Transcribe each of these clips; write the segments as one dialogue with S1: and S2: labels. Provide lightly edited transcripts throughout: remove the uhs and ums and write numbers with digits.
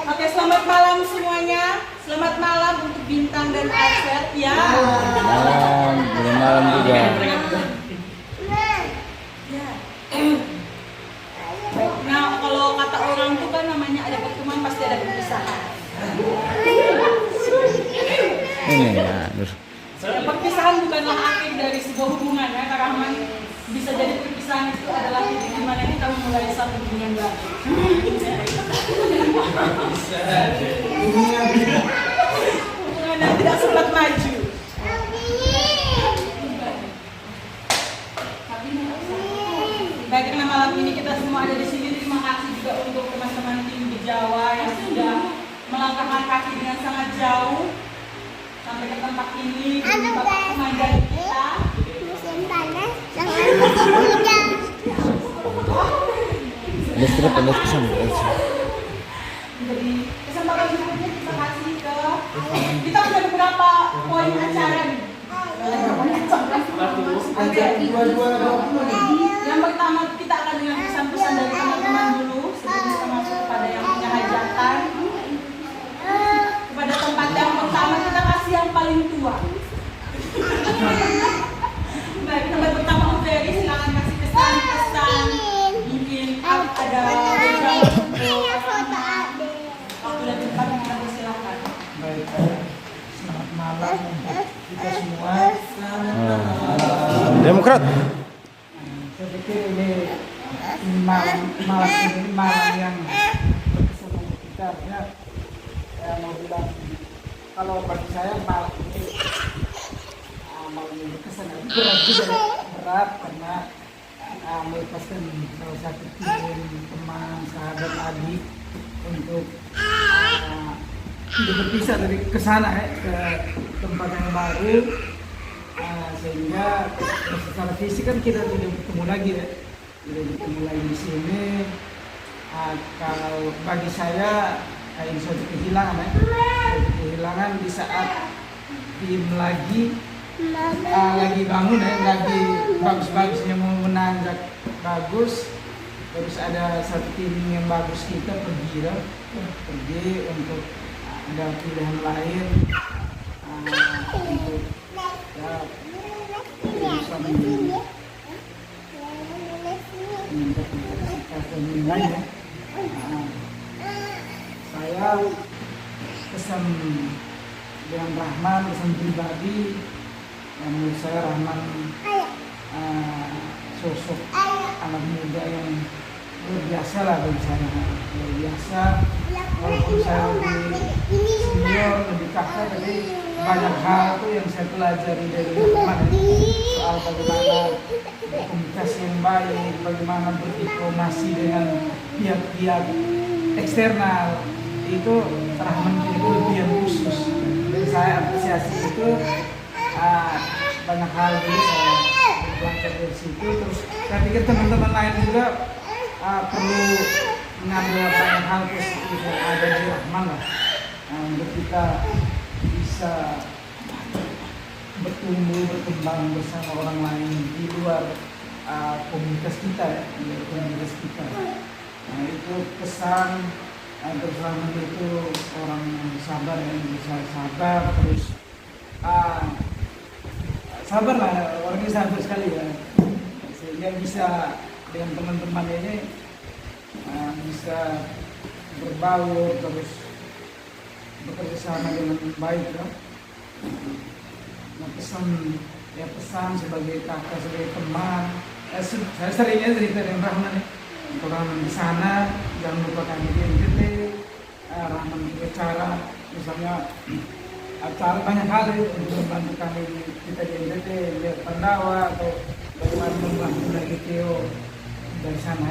S1: Oke, selamat malam semuanya. Selamat malam untuk Bintang dan Asep ya.
S2: Malam juga.
S1: Ya. Nah, kalau kata orang tuh kan namanya ada pertemuan pasti ada perpisahan.
S2: Ini ya.
S1: Ya, perpisahan bukanlah akhir dari sebuah hubungan ya, Kak Rahman. Bisa jadi perpisahan itu adalah titik di mana kita memulai satu hubungan baru. Hubungan yang tidak sempat maju. Baik, karena malam ini kita semua ada di sini, terima kasih juga untuk teman-teman tim di Jawa yang sudah melangkahkan kaki dengan sangat jauh sampai ke tempat ini demi Bapak Komandan kita.
S3: Musim panas, jangan musim hujan.
S2: Listrik penuh kesan.
S1: Jadi kesempatan berikutnya kita kasih ke kita punya beberapa poin acara nih. Yang pertama kita akan dengan pesan-pesan dari teman-teman dulu sebelum kita masuk kepada yang punya hajatan. Kepada tempat yang pertama kita kasih yang paling tua. Baik, tempat pertama Om Ferry, silakan kasih kesan-kesan. Mungkin ada waktu dan tempat yang kita persilakan.
S4: Baik, selamat malam untuk kita semua.
S2: Demokrat.
S4: Saya pikir ini malam yang berkesan untuk kita. Ya, saya mau bilang kalau bagi saya malam ini berkesan berat juga, berat karena melepaskan salah satu tim teman, sahabat, adik untuk tidak berpisah dari kesana ke tempat yang baru, sehingga secara fisik kan kita tidak bertemu lagi ya, tidak bertemu lagi di sini. Kalau bagi saya ini suatu kehilangan ya, suatu kehilangan di saat tim lagi bangun ya, lagi bagus-bagusnya mau menanjak bagus, terus ada satu tim yang bagus kita pergi untuk ada pilihan lain untuk ya bisa menilai ya. Saya pesan dengan Rahman, pesan pribadi yang menurut saya Rahman sosok anak muda yang luar biasa lah bagi saya, luar biasa. Walaupun saya lebih senior, lebih kakak, tapi banyak hal tuh yang saya pelajari dari Rahman soal bagaimana komunikasi yang baik, bagaimana berdiplomasi dengan pihak-pihak eksternal. Itu Rahman punya kelebihan khusus dan saya apresiasi itu. Banyak hal dulu saya belajar dari situ. Terus saya pikir teman-teman lain juga perlu mengambil banyak hal positif yang ada di Rahman lah, untuk kita bisa bertumbuh berkembang bersama orang lain di luar komunitas kita ya, di luar komunitas kita. Nah, itu pesan. Terus Rahman itu orang yang sabar, yang bisa sabar, terus sabar lah, orangnya sabar sekali ya, sehingga bisa dengan teman-teman ini bisa berbaur terus bekerja sama dengan baik ya. Nah, pesan sebagai kakak, sebagai teman, saya seringnya cerita dengan Rahman ya. Untuk Rahman di sana jangan lupa kami di NTT, Rahman juga cara misalnya acara banyak hal untuk membantu kami kita di NTT, lihat Pandawa atau bagaimana membantu lagi Theo dari sana.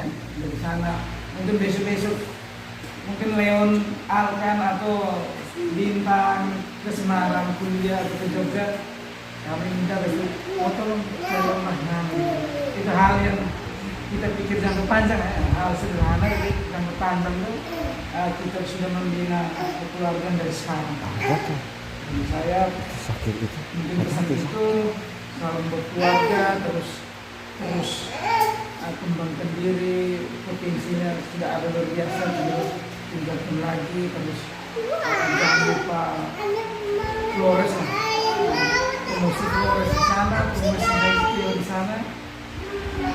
S4: Mungkin besok mungkin Leon Alkan atau Bintang ke Semarang kuliah atau ke Jogja, kami minta besok foto ke rumah. Itu hal yang kita pikir jangka panjang ya, hal sederhana tapi jangka panjang itu kita sudah membina keluarga dari sekarang. Jadi saya mungkin pesan itu salam berkeluarga, terus kembangkan diri, potensinya sudah ada luar biasa, tinggalkan lagi, terus jangan lupa Flores lah. Promosi Flores di sana, promosi Haitio di sana,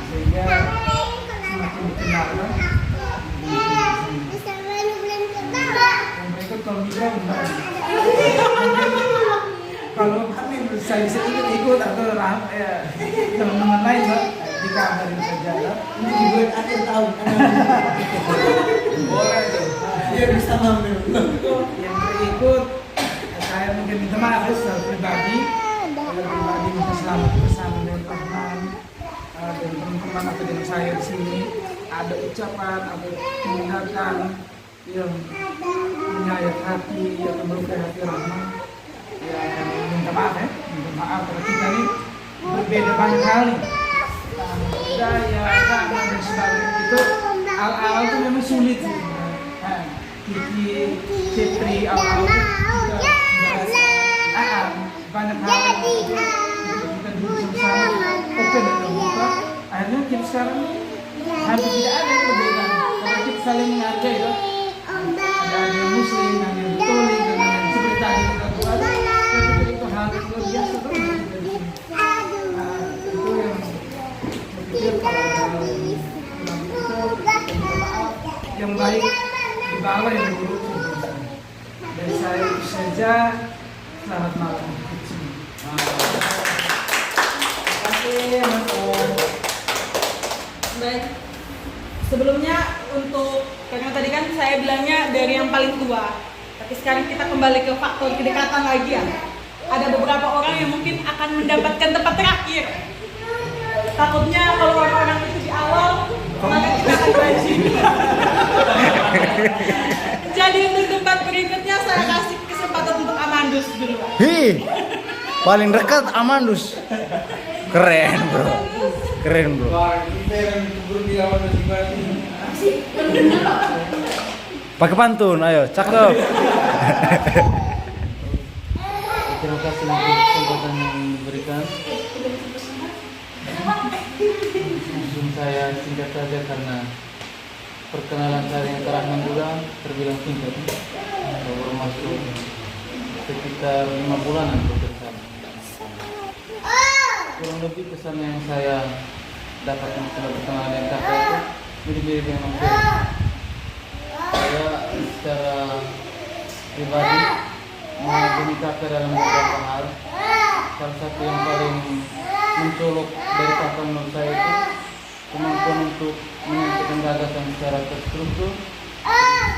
S4: sehingga semakin dikenal lah. Yang berikut kalau Mitra benar. Kalau saya bisa ikut atau teman-teman lain lah, dikabarin saja lah.
S5: Ini dibuat akhir tahun.
S4: Boleh tuh.
S5: Dia bisa ngambil.
S4: Yang berikut saya mungkin minta maaf ya secara pribadi minta selamat bersama dengan Rahman dan teman-teman atau dengan saya di sini. Ada ucapan, ada tindakan yang menyayat hati atau melukai hati Rahman. Ya, minta maaf ya, minta maaf karena kita ini berbeda banyak kali. Budaya, agama dan sebagainya itu awal-awal itu memang sulit sih. Kiki, Cipri, awal-awal kita banyak hal kita duduk sama-sama, oke dan terbuka. Akhirnya kita sekarang hampir tidak ada perbedaan karena kita saling menghargai ya. Ada yang muslim, ada yang katolik, dan yang seperti tadi kita buat. Itu hal yang luar biasa tuh kita di sini. Itu yang berpikir kalau dalam itu maaf yang baik di bawah yang buruk. Dari saya itu saja. Selamat malam. Terima kasih Mas Om.
S1: Baik. Sebelumnya untuk karena tadi kan saya bilangnya dari yang paling tua. Tapi sekarang kita kembali ke faktor kedekatan lagi ya. Ada beberapa orang yang mungkin akan mendapatkan tempat terakhir. Takutnya kalau orang-orang itu di awal, maka kita akan rajin. Jadi untuk tempat berikutnya saya kasih kesempatan untuk Amandus dulu.
S2: Hi, paling dekat Amandus. Keren bro, keren bro. Pakai pantun, ayo, cakep.
S6: Terima kasih untuk kesempatan yang diberikan. Langsung saya singkat saja karena perkenalan saya dengan Kak Rahman juga terbilang singkat. Baru masuk sekitar 5 bulanan bersama. Kurang lebih kesan yang saya dapatkan setelah perkenalan dengan kakak itu mirip-mirip dengan Om Ferry. Saya secara pribadi mengagumi kakak dalam beberapa hal. Salah satu yang paling mencolok dari kakak menurut saya itu kemampuan untuk menyampaikan gagasan secara terstruktur.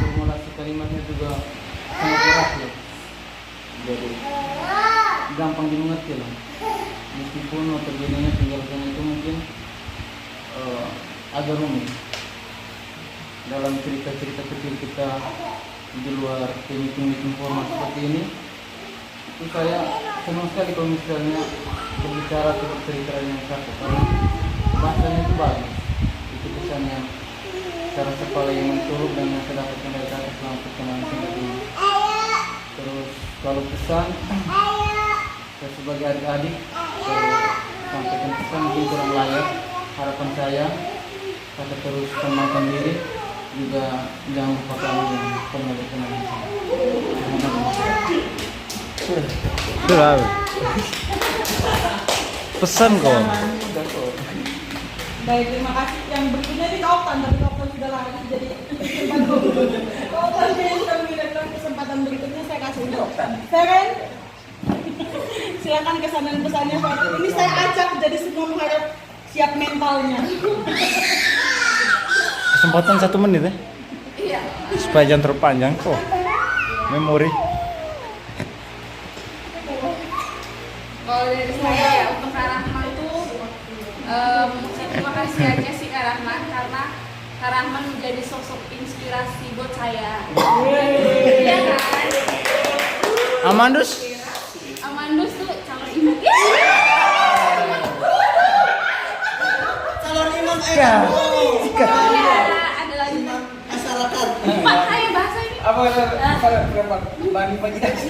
S6: Formulasi kalimatnya juga sangat berhasil. Jadi gampang dimengerti lah. Meskipun notabene penjelasan itu mungkin agak rumit dalam cerita-cerita kecil kita di luar meeting formal seperti ini. Itu saya senang sekali kalau misalnya berbicara seperti cerita yang satu karena bahasanya itu bagus. Itu kesannya cara kepala yang mencolok dan yang saya dapatkan dari kakak selama perkenalan singkat ini. Terus kalau pesan saya sebagai adik-adik sampaikan pesan mungkin kurang layak. Harapan saya kakak terus kembangkan diri, juga jangan lupa kami yang pernah berkenan di sini.
S2: Sudah. Pesan kok.
S1: Baik, terima kasih. Yang berikutnya ini Kak Oktan, tapi Kak Oktan sudah lari jadi Kak Oktan sudah mengirimkan kesempatan berikutnya saya kasih untuk Oktan. Feren, silakan kesan dan pesannya Feren. Ini saya acak jadi semua mengharap siap mentalnya.
S2: Kesempatan 1 menit ya.
S1: Iya.
S2: Supaya jangan terpanjang kok. Memori.
S7: Kalau dari saya ya untuk Kak Rahman tuh terima kasih aja sih Kak Rahman karena Kak Rahman menjadi sosok inspirasi buat saya. Iya kan?
S2: Amandus.
S7: Amandus tuh calon imam.
S5: Calon imam
S7: Iya, ada lagi
S5: masyarakat.
S7: makanya bahasa ini.
S4: Apa berapa bani pagi tadi?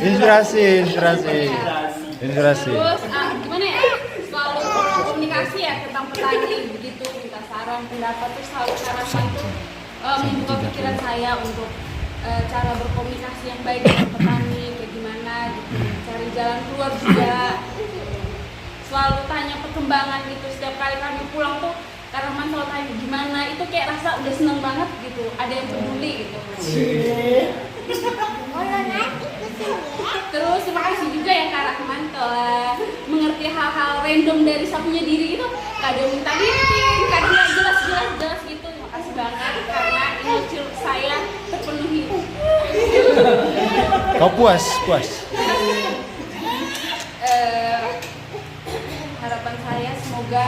S2: Inspirasi.
S7: Terus gimana ya? Selalu komunikasi ya tentang petani saran pendapat tuh selalu Kak Rahman tuh membuka pikiran saya untuk cara berkomunikasi yang baik dengan petani kayak gimana gitu, cari jalan keluar juga, selalu tanya perkembangan gitu. Setiap kali kami pulang tuh Kak Rahman selalu tanya gimana, itu kayak rasa udah seneng banget gitu, ada yang peduli gitu. Terus terima kasih juga ya Kak Rahman telah mengerti hal-hal random dari sapunya diri itu. Kadang minta meeting, kadang nggak jelas gitu. Terima kasih banget karena emosi saya terpenuhi.
S2: Kau puas?
S7: Harapan saya semoga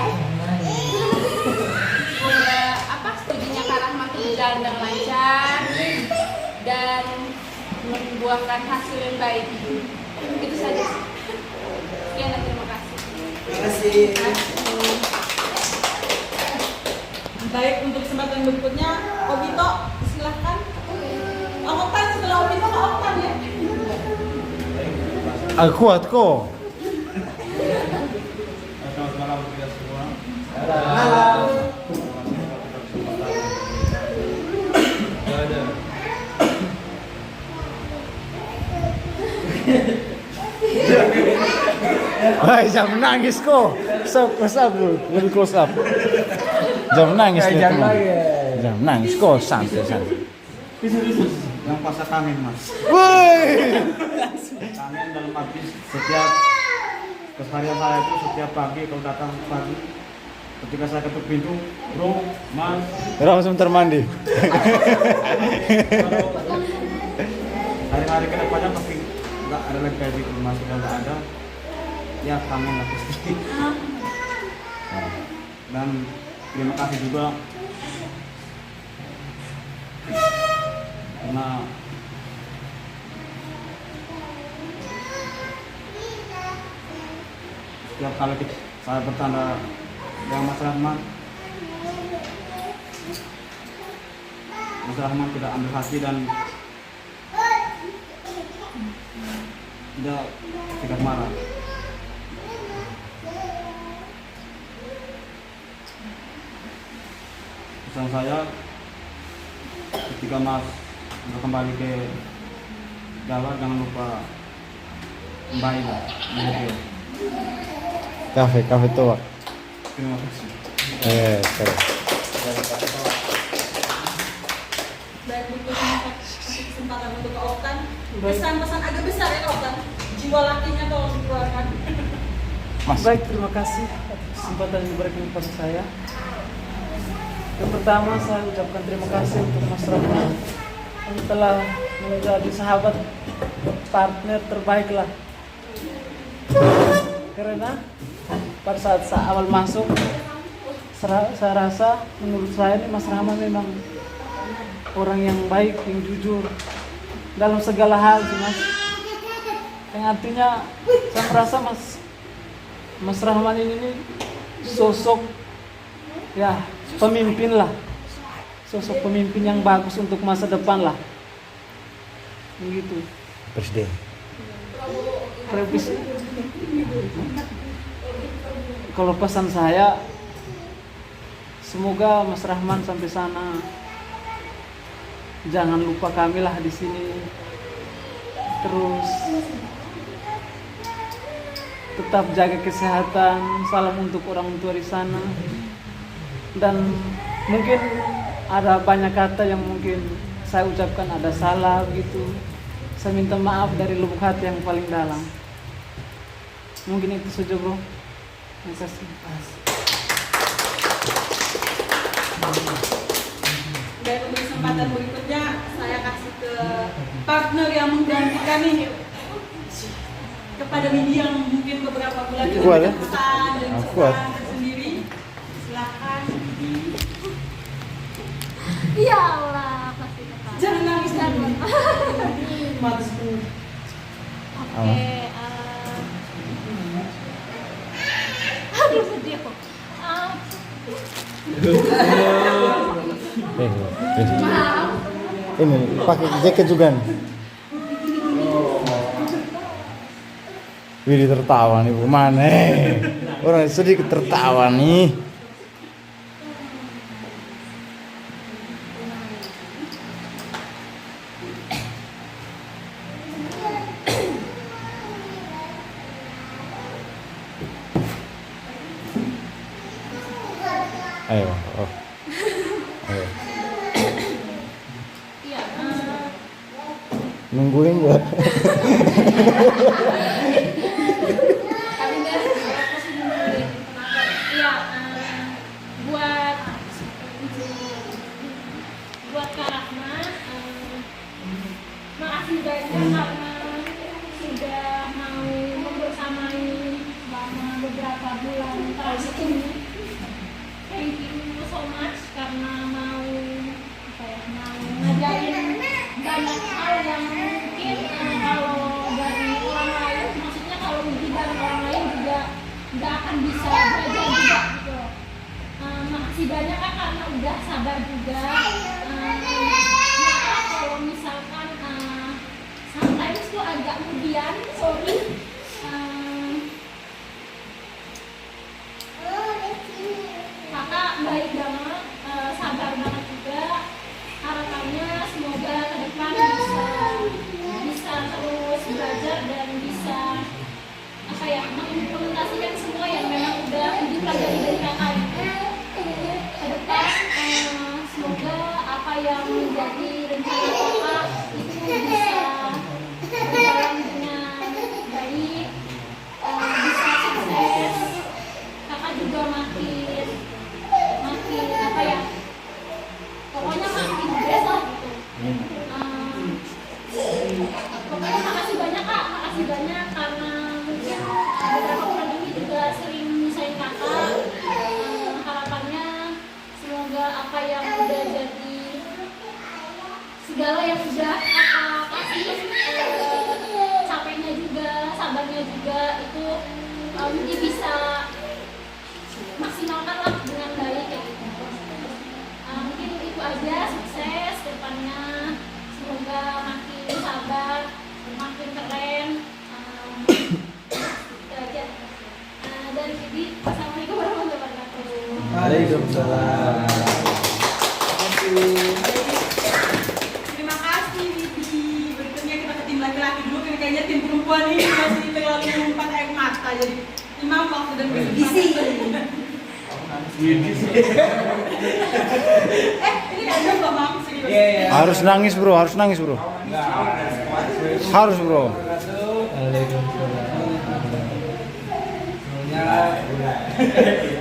S7: studinya Kak Rahman itu berjalan dengan lancar dan membuahkan hasil yang baik. Itu saja. Sekian dan terima kasih.
S5: Terima kasih.
S1: Baik, untuk kesempatan berikutnya Obito silahkan. Oktan setelah Obito ke Oktan ya.
S2: Aku kuat kok.
S6: Selamat malam kita semua.
S5: Malam.
S2: Hai, jangan menangis kok. Close up dulu, lebih close up. Jangan menangis lihat teman. Jangan menangis kok, santai.
S6: Yang puasa kangen mas.
S2: Woi.
S6: Kangen dalam arti setiap keseharian saya itu setiap pagi kalau datang pagi, ketika saya ketuk pintu, bro, mas.
S2: Terus sebentar mandi.
S6: Hari-hari kedepannya pasti nggak ada lagi kayak gitu, mas. Sudah nggak ada. Ya kangen lah pasti. Dan terima kasih juga karena setiap kali saya bertanda dengan Mas Rahman tidak ambil hati dan tidak marah. Pesan saya ketika Mas kembali ke Jawa jangan lupa kembali lah.
S2: Kafe tua.
S6: Terima kasih.
S2: Keren.
S1: Baik, untuk kesempatan untuk ke Oktan. Pesan-pesan agak besar ya Oktan. Jiwa lakinya tolong dikeluarkan.
S4: Baik, terima kasih atas kesempatan yang diberikan kepada saya. Yang pertama saya ucapkan terima kasih untuk Mas Rahman yang telah menjadi sahabat partner terbaik lah. Karena pada saat saya awal masuk, saya rasa menurut saya ini Mas Rahman memang orang yang baik, yang jujur dalam segala hal sih Mas. Yang artinya saya merasa Mas Rahman ini sosok ya pemimpin lah, sosok pemimpin yang bagus untuk masa depan lah, begitu.
S2: Presiden.
S4: Kalau pesan saya, semoga Mas Rahman sampai sana, jangan lupa kami lah di sini. Terus tetap jaga kesehatan, salam untuk orang tua di sana. Dan mungkin ada banyak kata yang mungkin saya ucapkan ada salah gitu. Saya minta maaf dari lubuk hati yang paling dalam. Mungkin itu saja bro. Terima kasih.
S1: Dan untuk kesempatan berikutnya saya kasih ke partner yang menggantikan nih kepada media yang mungkin beberapa bulan itu
S2: Kuat, ya?
S1: pesan dan
S2: Kuat.
S1: pesan sendiri. Silakan.
S3: Ya Allah, pasti ketawa.
S1: Jangan nangis dulu.
S3: Oke, aduh sedih kok.
S2: Ini pakai jaket juga nih. Widi tertawa nih, mana? Orang sedikit tertawa nih. Ayo. Oh. Ayo.
S3: Iya,
S2: Nungguin gua.
S7: Kami dari pasti nungguin kenapa?
S3: iya, buat Kak Rahma, makasih banyak karena sudah mau membersamai selama beberapa bulan terakhir ini. Thank you so much karena mau ngajarin banyak hal yang mungkin kalau dari orang lain, maksudnya kalau menghidang orang lain juga nggak akan bisa belajar juga gitu. Makasih banyak Kak karena udah sabar juga. Maaf kalau misalkan sometimes tuh agak kemudian, sorry. Kakak baik banget, sabar banget juga. Harapannya semoga ke depan bisa terus belajar dan bisa mengimplementasikan semua yang memang udah dipelajari dari kakak itu ke depan. Semoga apa yang menjadi rencana kakak itu bisa berjalan dengan baik, bisa sukses. Kakak juga makin pokoknya makin best lah gitu. Pokoknya makasih banyak Kak, makasih banyak karena mungkin beberapa bulan ini juga sering nyusahin kakak. Harapannya semoga apa yang udah jadi segala yang udah kakak kasih, capeknya juga, sabarnya juga itu mungkin bisa maksimalkan lah dengan baik kayak gitu. Mungkin itu aja, sukses ke depannya, semoga makin sabar, makin keren. Itu aja. Dari Bibi, assalamualaikum warahmatullahi wabarakatuh.
S5: Waalaikumsalam.
S1: Terima kasih Bibi. Berikutnya kita ke tim laki-laki dulu, karena kayaknya tim perempuan ini masih terlalu mengumpat air mata. Jadi Imam waktu dan berisi. Ini ada Mbak Mam, serius.
S2: Harus nangis bro, harus nangis bro. Harus bro.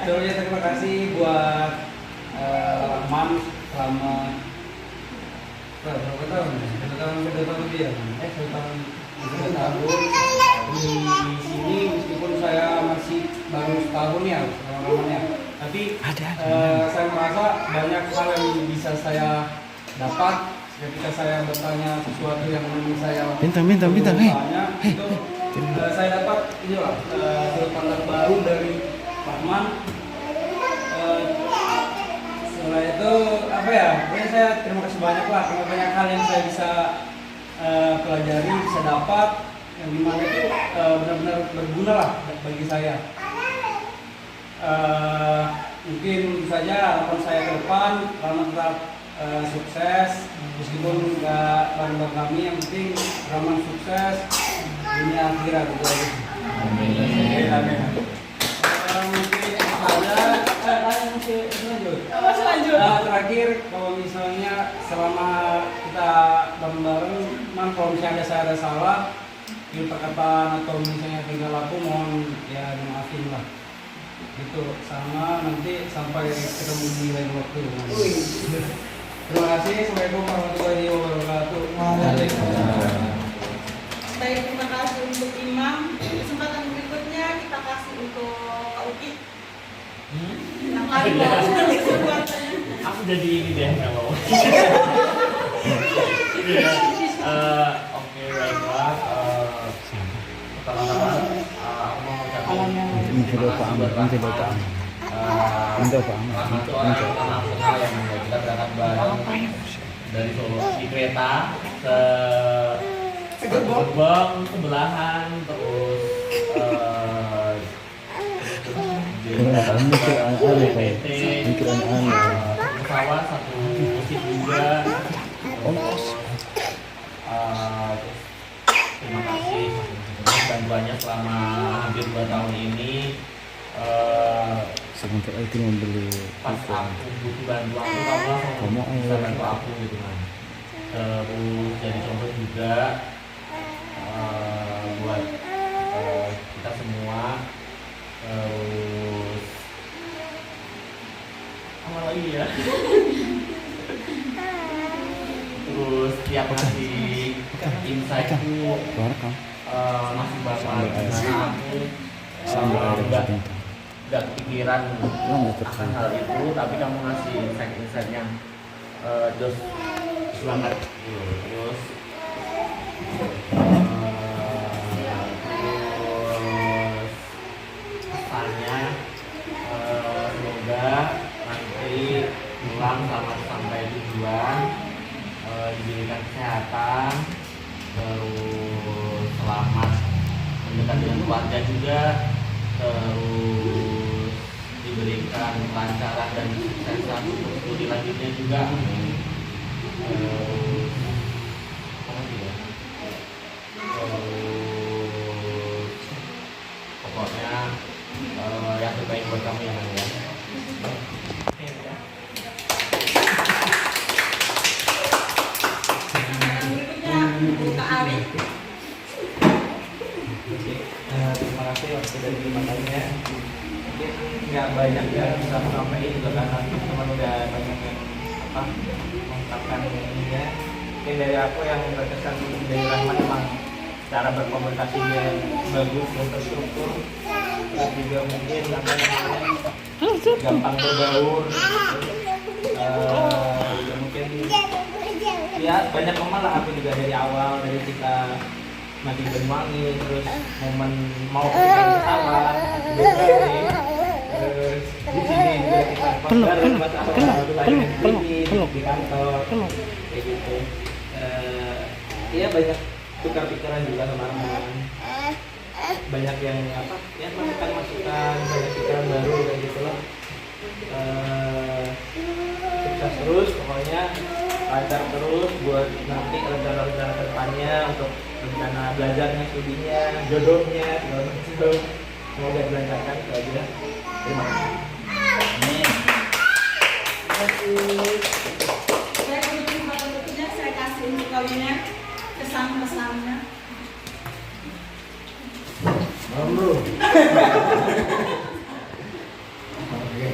S6: Sebelumnya terima kasih buat Mam selama berapa tahun? 1 tahun lebih ya? 1 tahun di sini, meskipun saya masih baru setahun ya pengalamannya, tapi saya merasa banyak hal yang bisa saya dapat ketika saya bertanya sesuatu yang menurut saya
S2: Bintang,
S6: itu saya dapat inilah sudut pandang baru dari Rahman. Setelah itu apa ya? Pokoknya saya terima kasih banyak lah karena banyak hal yang saya bisa pelajari, bisa dapat yang dimana itu benar-benar berguna lah bagi saya. Mungkin saja harapan saya ke depan Rahman tetap sukses meskipun nggak bareng kami, yang penting Rahman sukses dunia akhirat gitu aja. Amin. Mungkin ada
S1: Selanjut.
S6: terakhir, kalau misalnya selama kita bareng-bareng, kalau misalnya ada salah di perkataan atau misalnya tinggal aku, mohon ya dimaafin lah. Gitu, sama nanti sampai ketemu di lain waktu. Terima kasih. Assalamualaikum warahmatullahi wabarakatuh.
S1: Baik, terima kasih untuk Imam. Kesempatan berikutnya kita kasih untuk Kak Uki.
S8: Aku jadi ini deh kalau. Oke, baiklah. Pertama-tama aku mau ucapin terima kasih buat Rahman. Rahman itu orang internasional yang membuat kita berangkat bareng dari Solo di kereta ke gerbang sebelahan, terus pesawat satu musik juga. Terima kasih bantuannya selama hampir 2 tahun ini.
S2: sebentar lagi mau beli
S8: pas aku butuh bantuan tuh kamu langsung bisa bantu aku gitu kan. Terus jadi contoh juga buat kita semua. Terus apa lagi ya? Terus tiap ngasih insight-ku
S2: Rekam.
S8: masih bakal gimana aku
S2: Sambil air
S8: nggak kepikiran akan hal itu, tapi kamu ngasih insight-insight yang just banget gitu. Terus pesannya semoga nanti pulang selamat sampai tujuan, diberikan kesehatan, terus selamat mendekat dengan keluarga juga, terus diberikan kelancaran dan kesuksesan untuk studi lanjutnya juga. Apa lagi ya? Pokoknya yang terbaik buat kamu ya, Nang, ya.
S1: Kak Ari.
S5: Terima kasih waktu dan matanya. Mungkin nggak banyak yang bisa sampaikan juga karena teman-teman udah banyak yang mengungkapkan ininya. Mungkin dari aku yang berkesan dari Rahman memang cara berkomunikasinya yang bagus dan terstruktur. Terus juga mungkin gampang berbaur. Juga mungkin ya banyak momen lah aku juga dari awal, dari kita mati Banyuwangi, terus momen mau ketika pesawat, terus di sini juga kita bareng di kantor, kayak gitu. Iya banyak tukar pikiran juga sama Rahman, banyak yang ya masukan, banyak pikiran baru kayak gitu loh. Sukses terus pokoknya, lancar terus buat nanti rencana-rencana kedepannya untuk rencana belajarnya, studinya, jodohnya, segala macam. Semoga dilancarkan itu aja. Terima kasih.
S8: Amin.
S1: Saya punya berikutnya saya kasih untuk kalian kesan-pesannya.
S4: Bro. Oke.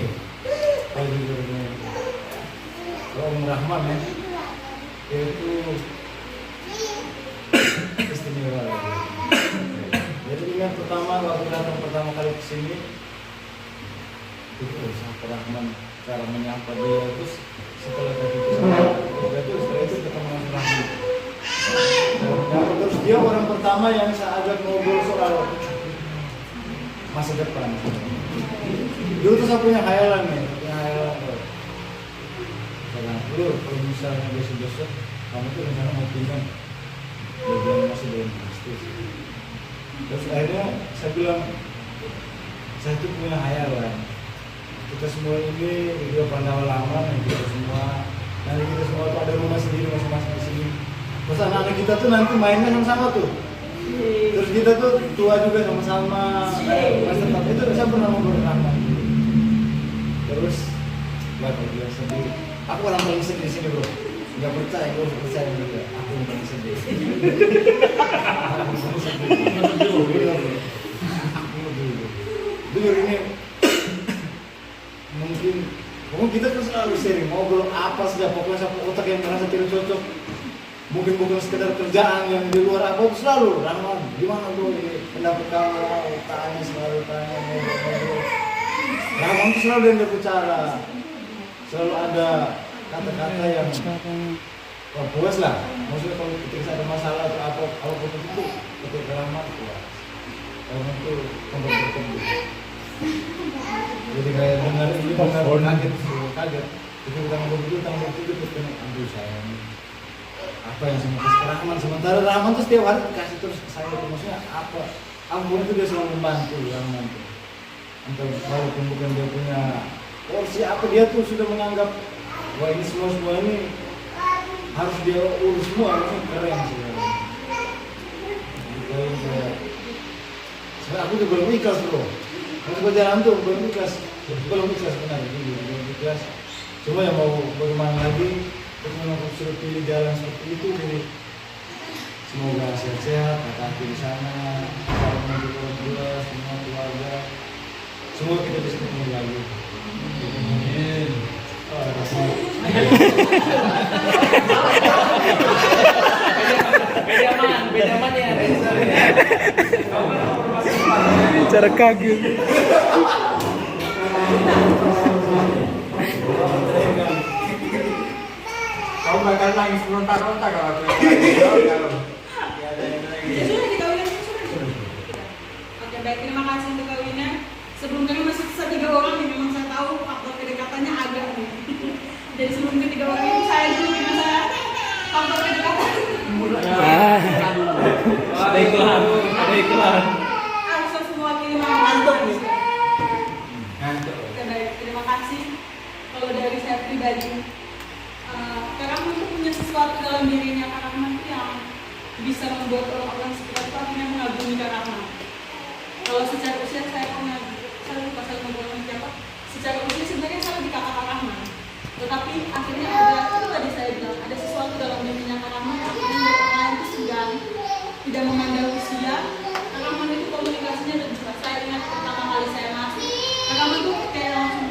S4: Om Rahman ya, itu istimewa. Jadi yang pertama waktu datang pertama kali ke sini, itu sama Rahman cara menyapa dia, terus setelah itu setelah itu ketemu dengan Rahman. Terus dia orang pertama yang saya ajak ngobrol soal masa depan. Dulu tuh saya punya khayalan nih, bro, kalau misalnya besok kamu tuh rencana mau pindah, dia bilang masih belum pasti. Terus akhirnya saya bilang, saya tuh punya khayalan. Kita semua ini video Pandawa lama, kita semua, nanti kita semua tuh ada rumah sendiri masing-masing di sini. Terus anak-anak kita tuh nanti mainnya sama-sama tuh. Terus kita tuh tua juga sama-sama. Mas tetap itu saya pernah ngobrol sama. Terus, nggak tahu dia sendiri. Aku orang paling sedih di sini bro, nggak percaya, gue percaya juga. Aku yang paling sedih. Dengar ini, mungkin kita kan selalu sharing, ngobrol apa saja, pokoknya satu otak yang merasa tidak cocok. Mungkin bukan sekedar kerjaan yang di luar apa, itu selalu Rahman, gimana bro ini pendapat kamu, tanya selalu tanya, ngobrol. Rahman itu selalu yang berbicara. Selalu ada kata-kata yang puas lah. Maksudnya kalau ketika ada masalah atau apapun itu, ketika Rahman puas. Rahman itu tempat bertemu. Jadi kayak dengar ini kaget. Itu kita ngobrol itu kita ambil sayang. Apa yang saya kasih ke Rahman? Sementara Rahman tuh setiap hari kasih terus ke saya. Maksudnya apa? Ampun itu dia selalu membantu Rahman tuh. Entah walaupun bukan dia punya porsi apa, dia tuh sudah menganggap wah ini semua ini harus dia urus semua, ini keren sih. Sebenarnya aku juga belum ikhlas bro. Masih berjalan tuh belum ikhlas.
S9: belum ikhlas sebenarnya, belum ikhlas. Cuma yang mau bagaimana lagi, terus memang sudah pilih jalan seperti itu, jadi semoga sehat-sehat, hati di sana, saling menjaga orang tua, semua keluarga, semua kita bisa ketemu lagi. Amin. Oh, ada kasih.
S5: Beda man ya.
S2: Cara kaget.
S6: Kau bakal nangis meronta-ronta kalau aku
S1: Ya sudah dikawinkan sudah. Oke baik, terima kasih untuk kawinnya. Sebelum kami masuk ke 3 orang yang memang saya tahu faktor kedekatannya agak nih. Jadi sebelum ke 3 orang ini saya dulu yang saya faktor kedekatan.
S5: Ada iklan.
S1: Harus mewakili ngantuk nih.
S6: ngantuk.
S1: Oke baik, terima kasih. Kalau dari saya pribadi, Karahman itu punya sesuatu dalam dirinya. Karahman itu yang bisa membuat orang-orang sekitar itu akhirnya mengagumi Karahman. Kalau secara usia saya lupa saya ngomong siapa. Secara usia sebenarnya saya lebih kakak Karahman. Tetapi akhirnya itu tadi saya bilang ada sesuatu dalam dirinya Karahman yang akhirnya membuat orang lain itu segan, tidak memandang usia. Karahman itu komunikasinya dan juga saya ingat pertama kali saya masuk, Karahman itu kayak langsung,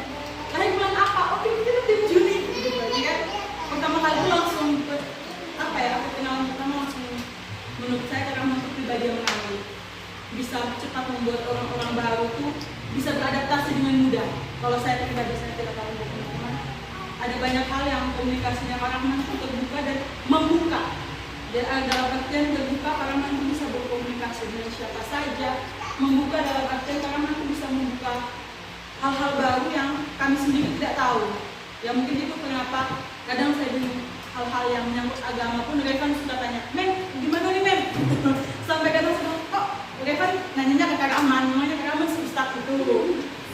S1: lahir bulan apa? Oke kita tim Juni gitu aja kan. Pertama kali itu langsung aku kenal pertama langsung menurut saya Karahman itu pribadi yang menarik, bisa cepat membuat orang-orang baru tuh bisa beradaptasi dengan mudah. Kalau saya pribadi saya tidak tahu teman-teman, ada banyak hal yang komunikasinya Karahman itu terbuka dan membuka. Dan dalam artian terbuka, Karahman itu bisa berkomunikasi dengan siapa saja. Membuka dalam artian Karahman itu bisa membuka hal-hal baru yang kami sendiri tidak tahu. Ya mungkin itu kenapa kadang saya bingung hal-hal yang menyangkut agama pun Revan suka tanya, Men, gimana nih Men? Sampai kadang saya bilang, kok Revan nanyanya ke Karahman, namanya Karahman Ustaz itu.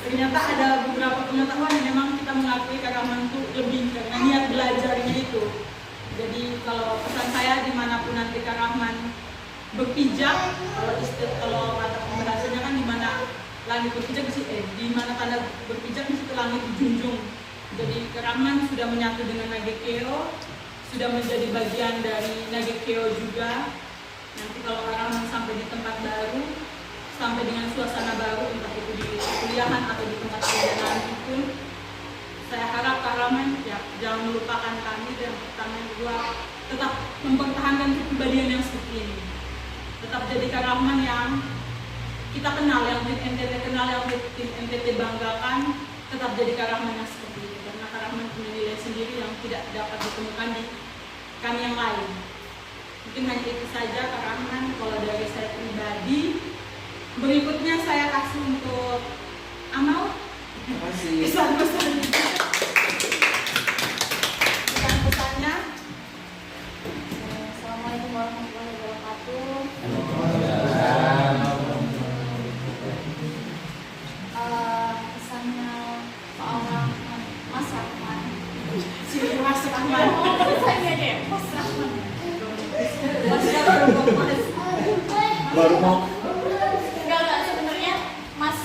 S1: Ternyata ada beberapa pengetahuan yang memang kita mengakui Karahman itu lebih karena niat belajarnya itu. Jadi kalau pesan saya dimanapun nanti Karahman berpijak, kalau kata pembahasannya kan di mana langit berpijak di mana tanda berpijak di situ langit dijunjung. Jadi Karahman sudah menyatu dengan Nagekeo, sudah menjadi bagian dari Nagekeo juga. Nanti kalau Karahman sampai di tempat baru, sampai dengan suasana baru, entah itu di kuliahan atau di tempat kerja nanti pun, saya harap Karahman ya jangan melupakan kami. Dan pertama yang kedua, tetap mempertahankan kepribadian yang seperti ini. Tetap jadi Karahman yang kita kenal, yang tim NTT kenal, yang tim NTT banggakan. Tetap jadi Karahman yang seperti itu. Karena Karahman punya nilai sendiri yang tidak dapat ditemukan di kami yang lain. Mungkin hanya itu saja Karahman kalau dari saya pribadi. Berikutnya saya kasih untuk Amal.
S6: Terima kasih.
S1: Pesan-pesannya.
S3: Assalamualaikum warahmatullahi wabarakatuh. Pesannya soal Mas Rahman.
S1: Mas Rahman.
S3: Pesannya deh, Mas Rahman.
S2: Baru mau
S3: Enggak, sebenarnya Mas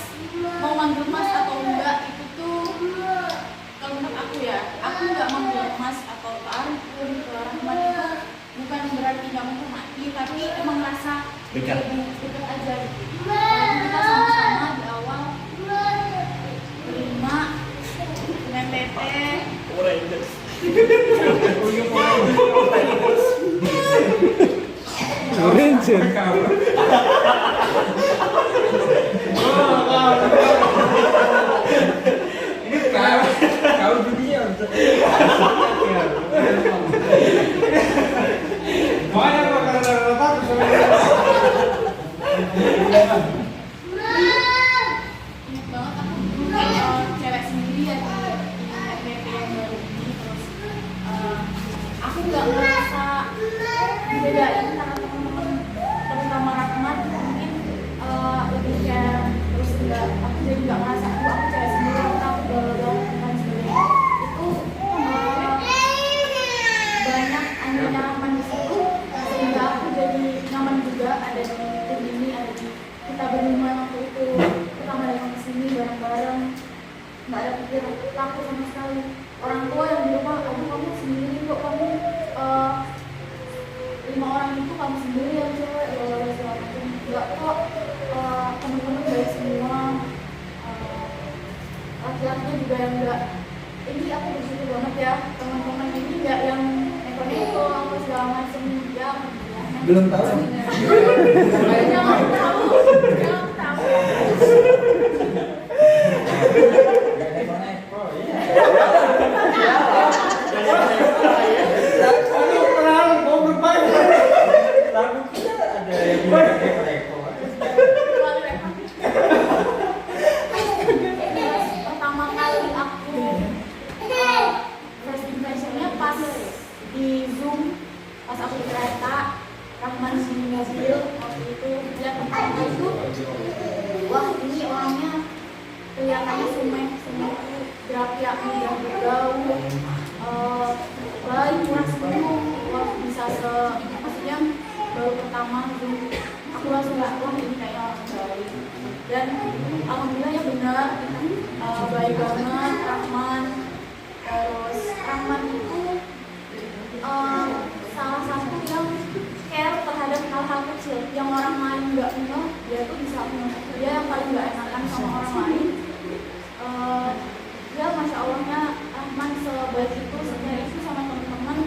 S3: mau manggil Mas atau enggak itu tuh kalau menurut aku ya, aku nggak manggil Mas atau Pak Arif pun ke Rahman itu bukan berarti nggak menghormati, tapi emang rasa
S2: Dekat.
S3: lebih dekat aja gitu. Kita sama-sama di awal berlima dengan teteh.
S2: Orange.
S6: Kau dunia.
S9: Banyak makanan rata-rata
S3: Ingat banget aku dulu cewek sendiri ya di FPP yang baru ini, terus aku nggak merasa dibedain karena teman-teman terutama Rahmat mungkin lebih kayak terus enggak, aku jadi nggak merasa aku cewek sendiri, aku galau dan sebagainya. Itu banyak anjing nyaman di situ sehingga aku jadi nyaman juga ada di tim ini, ada di kita berlima waktu itu pertama datang ke sini bareng-bareng, nggak orang tua yang di rumah, kamu sendiri kok, kamu 5 orang itu kamu sendiri yang cewek, segala macam. Enggak kok, teman-teman baik semua, laki-lakinya juga yang enggak. Ini aku bersyukur banget ya, teman-teman ini enggak yang neko-neko apa segala macam ya.
S4: Belum tahu.
S3: Jangan tahu. Pertama kali aku first impressionnya pas di Zoom, pas aku di kereta, Rahman sini mobil waktu itu lihat pertama itu, wah ini orangnya kelihatannya semua gerak-geriknya udah bergaul, baik murah senyum, wah bisa maksudnya baru pertama Zoom aku langsung nggak, wah ini kayaknya orang baik. Dan alhamdulillah ya benar, baik banget Rahman. Terus Rahman itu salah satu yang care terhadap hal-hal kecil yang orang lain nggak punya, dia tuh bisa punya. Dia yang paling nggak enakan sama orang lain. Ya masya Allahnya Rahman sebaik itu, sebenarnya itu sama teman-teman,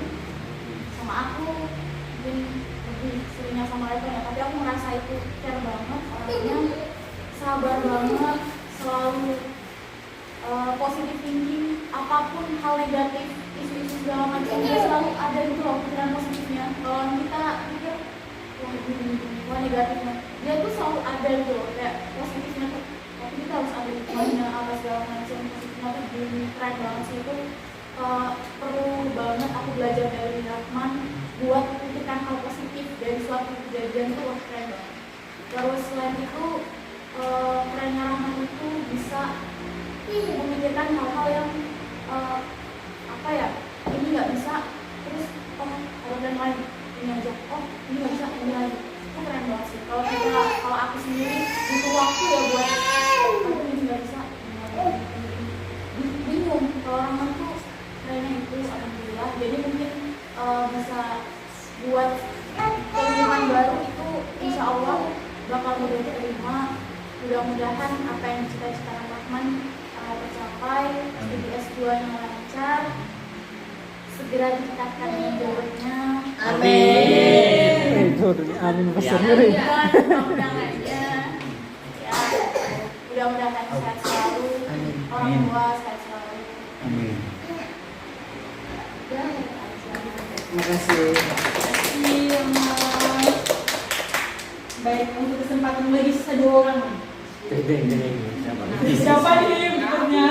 S3: sama aku mungkin lebih seringnya sama mereka ya, tapi aku merasa itu care banget orangnya, sabar banget, selalu positive thinking, apapun hal negatif, isu-isu segala macam dia selalu ada gitu loh pikiran positifnya. Kalau kita pikir wah negatifnya, dia tuh selalu ada gitu loh, kayak positifnya tuh, tapi kita harus ada hikmahnya apa segala macam. Positifnya tuh keren banget sih, itu perlu banget aku belajar dari Rahman buat memikirkan hal positif dari suatu kejadian itu, wah keren banget. Terus selain itu kerennya Rahman itu bisa memikirkan hal-hal yang apa ya, ini nggak bisa, terus kalau dan lain ini aja, ini nggak bisa, ini lagi, itu keren banget sih. Kalau aku sendiri butuh waktu ya buat ini nggak bisa, bingung. Kalau Rahman tuh kerennya itu alhamdulillah, jadi mungkin bisa buat pengumuman baru itu insya Allah bakal mudah diterima. Mudah-mudahan apa yang cita-citakan Rahman tercapai, studi S2 yang lancar, segera ditingkatkan jodohnya.
S1: Amin.
S2: Amin besar
S3: Dan undangannya, ya mudah-mudahan sehat selalu, orang tua sehat selalu.
S2: Amin.
S3: Dan
S4: Terima kasih.
S1: Iya, Mas. Baik, untuk kesempatan lagi sisa 2 orang. Siapa nih berikutnya?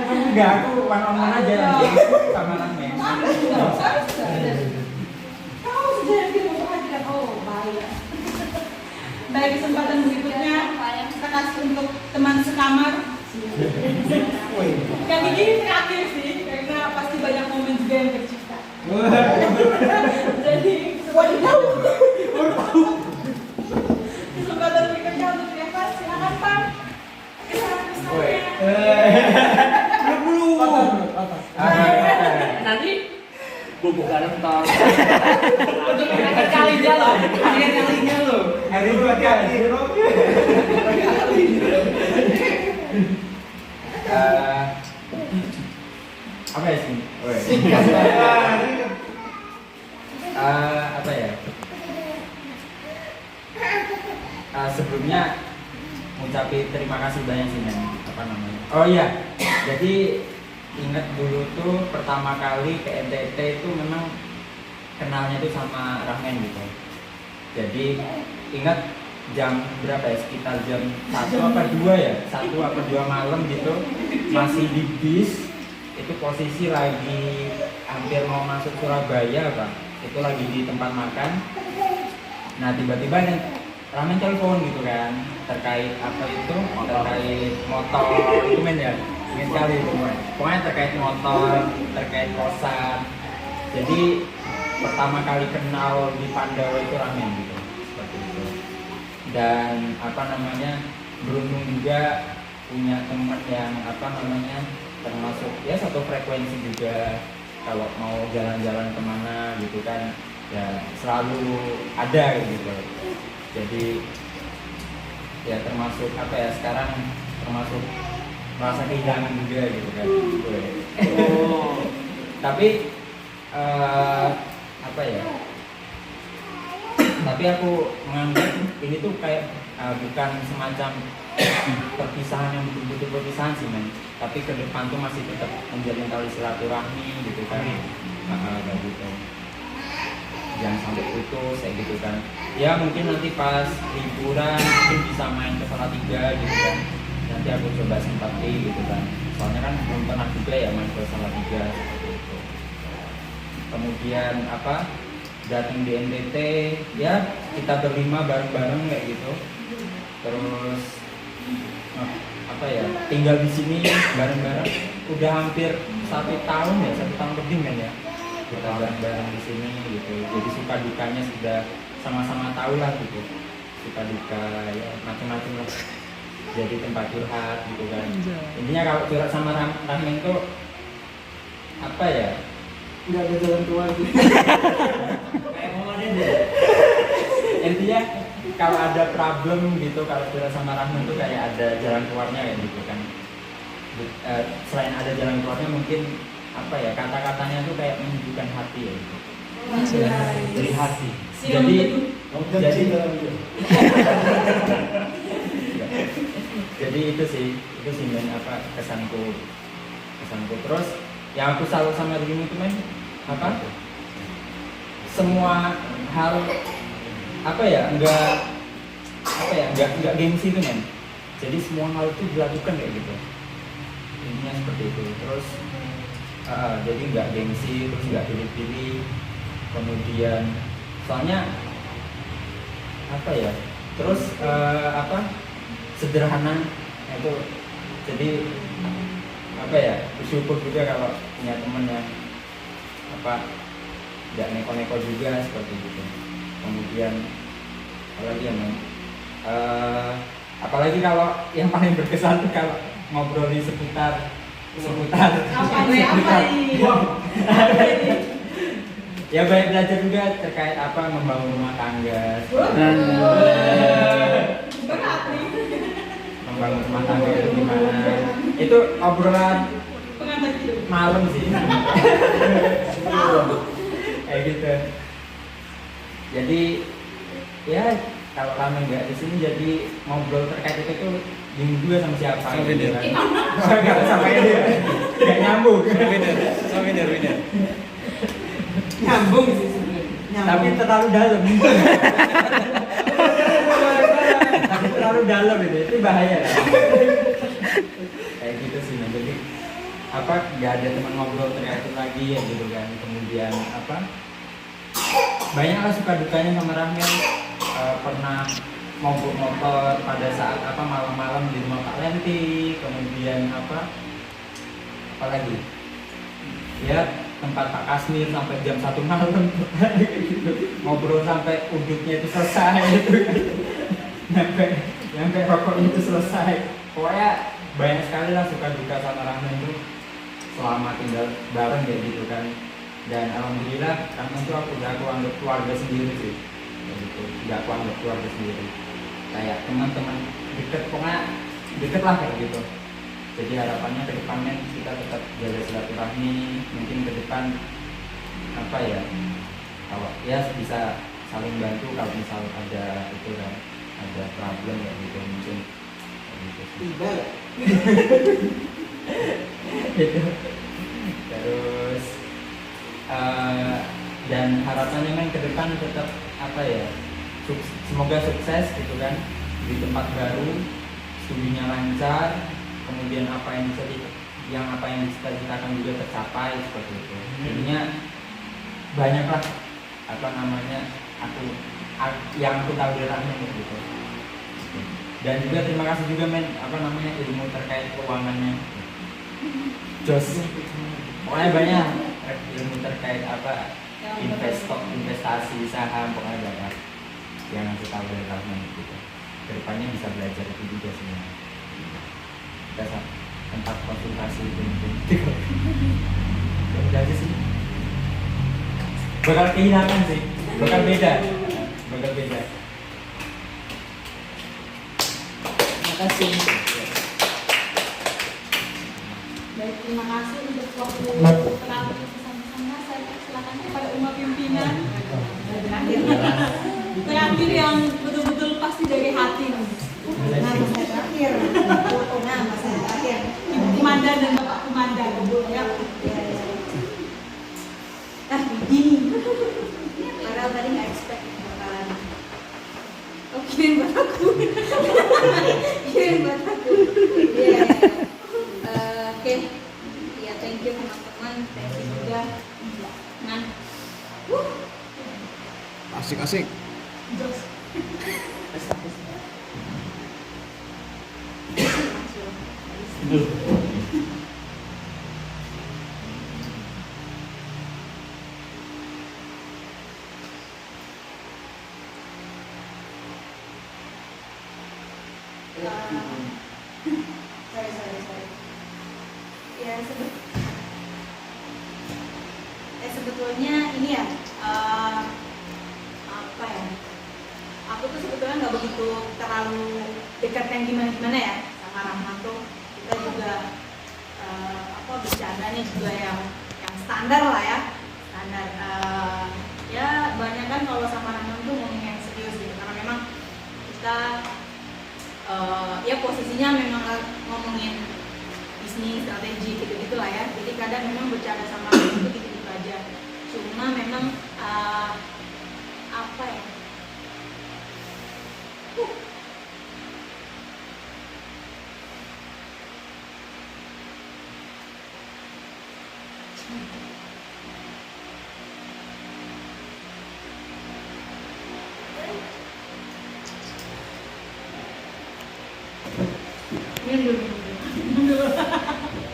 S5: Enggak, aku one-on-one aja nanti sama Rahman.
S1: Kau sudah yang kita perhatikan, oh baik. Baik, kesempatan berikutnya kita kasih untuk teman sekamar. Yang ini terakhir sih, karena pasti banyak momen juga yang tercipta. Jadi kesempatan berikutnya untuk Eva, silakan Pak.
S8: Nanti bubuk garam tol.
S1: Untuk terakhir kalinya loh, terakhir kalinya loh.
S5: Hari dua kali. Apa ya sih? Apa ya? Sebelumnya ngucapin terima kasih banyak sih men. Apa namanya? Oh iya, jadi ingat dulu tuh pertama kali ke NTT itu memang kenalnya tuh sama Rahman gitu. Jadi ingat jam berapa ya, sekitar jam 1 apa 2 ya, 1 apa 2 malam gitu, masih di bis. Itu posisi lagi hampir mau masuk Surabaya Pak, itu lagi di tempat makan. Nah tiba-tiba nih Rahman telepon gitu kan, terkait apa itu, terkait motor itu men ya, ingin sekali itu pokoknya terkait motor, terkait kosan. Jadi pertama kali kenal di Pandawa itu Rahman gitu, seperti itu. Dan apa namanya, beruntung juga punya teman yang apa namanya termasuk ya satu frekuensi juga. Kalau mau jalan-jalan kemana gitu kan ya selalu ada gitu. Jadi ya termasuk apa ya, sekarang termasuk merasa kehilangan juga gitu kan. Tapi apa ya, tapi aku menganggap ini tuh kayak bukan semacam perpisahan yang betul-betul perpisahan sih men, tapi ke depan tuh masih tetap menjalin tali silaturahmi gitu kan. Kayak gitu, jangan sampai putus kayak gitu kan. Ya mungkin nanti pas liburan mungkin bisa main ke Salatiga gitu kan, nanti aku coba simpati gitu kan, soalnya kan belum pernah juga ya main ke Salatiga seperti itu. Kemudian apa, datang di NTT ya kita berlima bareng-bareng kayak gitu. Terus apa ya, tinggal di sini bareng-bareng udah hampir 1 tahun ya, 1 tahun lebih kan ya kita bareng-bareng di sini gitu. Jadi suka dukanya sudah sama-sama tahu lah gitu, suka duka ya macam-macam lah, jadi tempat curhat gitu kan. Intinya kalau curhat sama Rahman itu apa ya,
S4: Nggak ada jalan keluar gitu.
S5: kayak ngomongin deh. Intinya kalau ada problem gitu, kalau curhat sama Rahman tuh kayak ada jalan keluarnya kayak gitu kan. Selain ada jalan keluarnya mungkin apa ya, kata-katanya tuh kayak menunjukkan hati ya gitu. Dari hati. Jadi jadi itu sih men apa kesanku. Terus yang aku salut sama dirimu itu men apa, semua hal apa ya, enggak gengsi itu men. Jadi semua hal itu dilakukan kayak gitu, intinya seperti itu. Terus jadi nggak gengsi, terus nggak pilih-pilih. Kemudian soalnya apa ya, terus apa, sederhana itu. Jadi apa ya, bersyukur juga kalau punya temen yang apa nggak neko-neko juga seperti itu. Kemudian apalagi ya men, apalagi kalau yang paling berkesan tuh kalau ngobrolin seputar ya banyak belajar juga terkait apa membangun rumah tangga. Membangun rumah tangga itu gimana? Itu obrolan malam sih. Kayak gitu. Jadi ya kalau lama nggak di sini jadi ngobrol terkait itu tuh bingung juga sama siapa. Sama Winner. Nggak sama dia. Nggak nyambung. Sama Winner.
S4: Nyambung sih sebenarnya.
S5: Tapi terlalu dalam. Tapi terlalu dalam itu bahaya. Kayak gitu sih. Nah, jadi apa, nggak ada teman ngobrol terkait itu lagi ya gitu kan. Kemudian apa, banyaklah suka dukanya sama Rahman. Pernah mogok motor pada saat apa malam-malam di rumah Pak Lenti. Kemudian apa lagi ya, tempat Pak Kasmir sampai jam 1 malam ngobrol sampai uduknya itu selesai gitu. Sampai rokok itu selesai. Pokoknya banyak sekali lah suka duka sama Rahman itu selama tinggal bareng kayak gitu kan. Dan alhamdulillah Rahman itu aku anggap keluarga sendiri sih gitu. Nggak aku anggap keluarga sendiri, kayak teman-teman deket, pokoknya deket lah kayak gitu. Jadi harapannya ke depannya kita tetap jaga silaturahmi, mungkin ke depan apa ya, kalau ya bisa saling bantu kalau misal ada itu kan, ada problem ya gitu mungkin gitu. Gitu. Terus dan harapannya kan ke depan tetap apa ya, semoga sukses gitu kan di tempat baru, studinya lancar, kemudian apa yang dicita-citakan juga tercapai seperti itu. Jadinya banyaklah apa namanya yang aku tahu dari Rahman gitu. Dan juga terima kasih juga men apa namanya ilmu terkait keuangannya. Jos. Pokoknya banyak ilmu terkait apa investasi saham, pokoknya banyak yang aku tahu dari Rahman gitu. Kedepannya bisa belajar itu juga sebenarnya. Kita tempat konsultasi itu konsultasi sih bakal kehilangan sih, bakal beda.
S1: Terima kasih. Baik, terima kasih untuk waktu terlalu bersama-sama. Saya silakan kepada Uma pimpinan. Terakhir yang betul-betul pasti dari hati. Nama saya terakhir. Nama saya terakhir. Ibu Komandan dan Bapak Komandan. Ya. Begini. Padahal tadi nggak expect bakalan. Oh, kirim buat aku. Kirim buat aku. Iya. Oke. Ya, thank you teman-teman. Thank you juga. Nah.
S2: Asik.
S1: Jos. Sorry. Ya, sebetulnya ini ya, apa ya? Aku tuh sebetulnya nggak begitu terlalu dekat yang gimana ya sama Rahman tuh. Kita juga bercandanya juga yang standar lah ya, standar. Ya banyak kan kalau sama Rahman tuh ngomong yang serius gitu, karena memang kita ya posisinya memang ngomongin bisnis, strategi gitu-gitu lah ya. Jadi kadang memang bercanda sama itu gitu-gitu aja. Cuma memang apa ya? Minum dulu.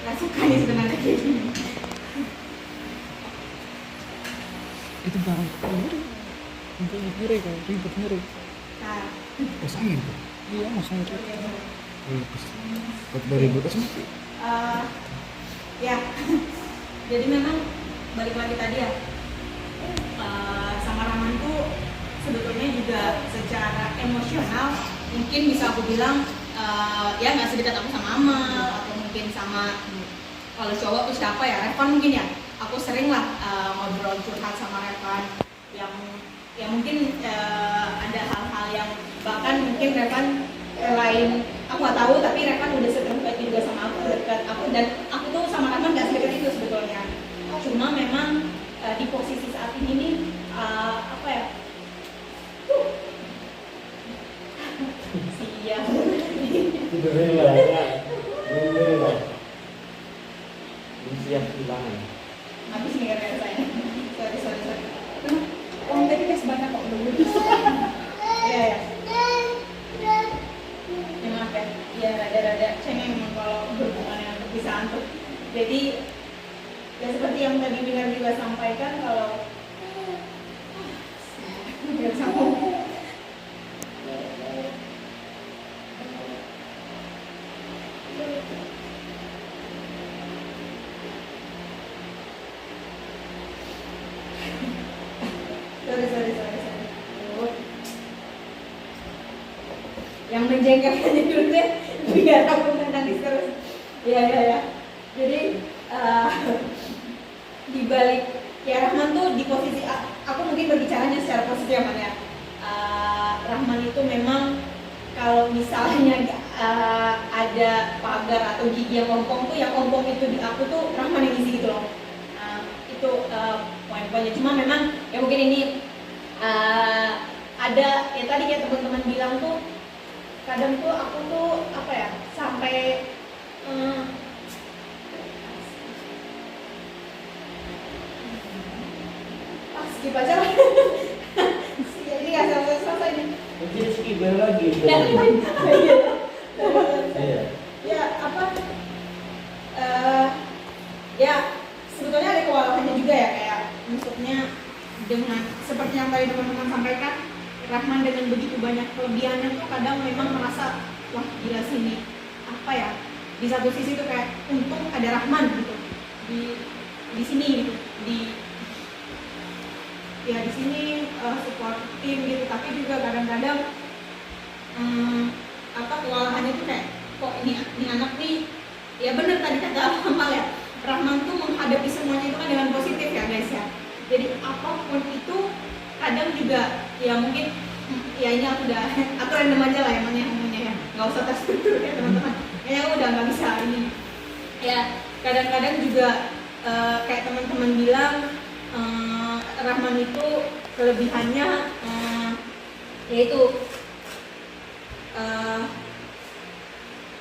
S1: Gak suka nih sebenarnya kayak gini.
S2: Itu barang ngeri kan, ribet ngeri.
S1: Nah,
S2: Pas angin tuh. Iya, mas angin tuh. Buat ribut aja.
S1: ya. Jadi memang balik lagi tadi ya. Sama Rahman tuh sebetulnya juga secara emosional mungkin bisa aku bilang ya nggak sedekat aku sama Amal atau mungkin sama kalau cowok tuh siapa ya, Revan mungkin ya. Aku sering lah ngobrol curhat sama Revan yang mungkin ada hal-hal yang bahkan mungkin Revan lain aku nggak tahu, tapi Revan udah sedekat juga sama aku, dekat aku, dan aku tuh sama Revan nggak sedekat itu sebetulnya. Cuma memang di posisi saat ini nih apa ya? Siap.
S8: Siap kehilangan.
S1: Habis nih gara-gara saya. Sorry. Uang tadi guys banyak kok udah lulus. Iya ya. Ya maaf ya. Ya rada-rada cengeng memang kalau berhubungan dengan perpisahan tuh. Jadi ya seperti yang tadi Binar juga sampaikan kalau biar sambung. Sorry. Yang menjengkelkannya dulu deh, biar aku nggak nangis terus. Ya. Jadi di balik ya Rahman tuh di posisi aku mungkin berbicaranya secara positif ya Man ya. Rahman itu memang kalau misalnya ada pagar atau gigi yang kompong tuh, yang kompong itu di aku tuh Rahman yang isi gitu loh. Itu poin-poinnya. Cuma memang ya mungkin ini ada ya tadi kayak teman-teman bilang tuh kadang tuh aku tuh apa ya sampai skip aja lah. Ini nggak selesai nih.
S8: Mungkin skip lagi.
S1: Ya apa? Ya sebetulnya ada kewalahannya juga ya, kayak maksudnya dengan seperti yang tadi teman-teman sampaikan, Rahman dengan begitu banyak kelebihannya tuh kadang memang merasa wah gila sini apa ya,
S10: di satu sisi tuh kayak untung ada Rahman gitu di sini gitu, di sini support tim gitu, tapi juga kadang-kadang kewalahannya tuh kayak kok ini anak nih, ya bener tadi kata Amal ya, Rahman tuh menghadapi semuanya itu kan dengan positif ya guys ya. Jadi apapun itu kadang juga ya mungkin ya ini aku random aja lah emang yang ngomongnya ya, nggak usah terstruktur ya teman-teman. Kayaknya aku udah nggak bisa ini. Ya kadang-kadang juga kayak teman-teman bilang Rahman itu kelebihannya yaitu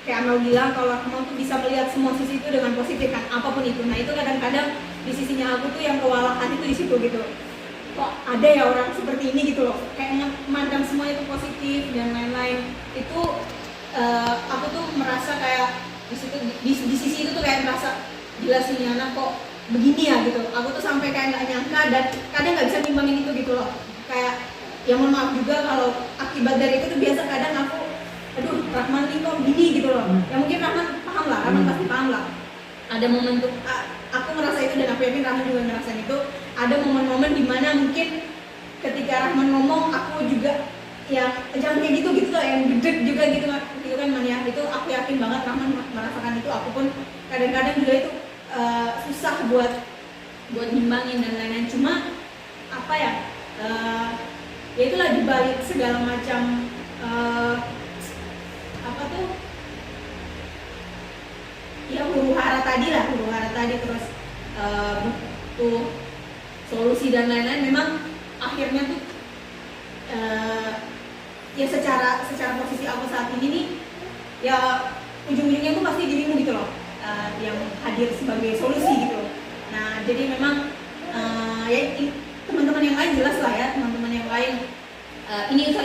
S10: kayak Amal bilang kalau Rahman tuh bisa melihat semua sisi itu dengan positif kan, apapun itu. Nah itu kadang-kadang di sisinya aku tuh yang kewalahan itu di situ gitu. Kok ada ya orang seperti ini gitu loh, kayak memandang semuanya itu positif dan lain-lain. Itu aku tuh merasa kayak di sisi itu tuh kayak merasa gila sih ini anak kok begini ya gitu. Aku tuh sampai kayak nggak nyangka dan kadang nggak bisa nimbangin itu gitu loh. Kayak ya mohon maaf juga kalau akibat dari itu tuh biasa kadang aku aduh Rahman ini kok gini gitu loh. Ya mungkin Rahman paham lah, Rahman pasti paham lah. Ada momen tuh aku ngerasa itu dan aku yakin Rahman juga ngerasain itu. Ada momen-momen dimana mungkin ketika Rahman ngomong aku juga ya jangan kayak gitu loh, yang gede juga gitu kan man ya. Itu aku yakin banget Rahman merasakan itu. Aku pun kadang-kadang juga itu susah buat nimbangin dan lain-lain. Cuma apa ya itulah dibalik segala macam ya huru hara tadi terus butuh solusi dan lain-lain. Memang akhirnya tuh ya secara posisi aku saat ini nih ya ujung-ujungnya tuh pasti dirimu gitu loh, yang hadir sebagai solusi gitu loh. Nah jadi memang ya teman-teman yang lain jelas lah ya, teman-teman yang lain ini aku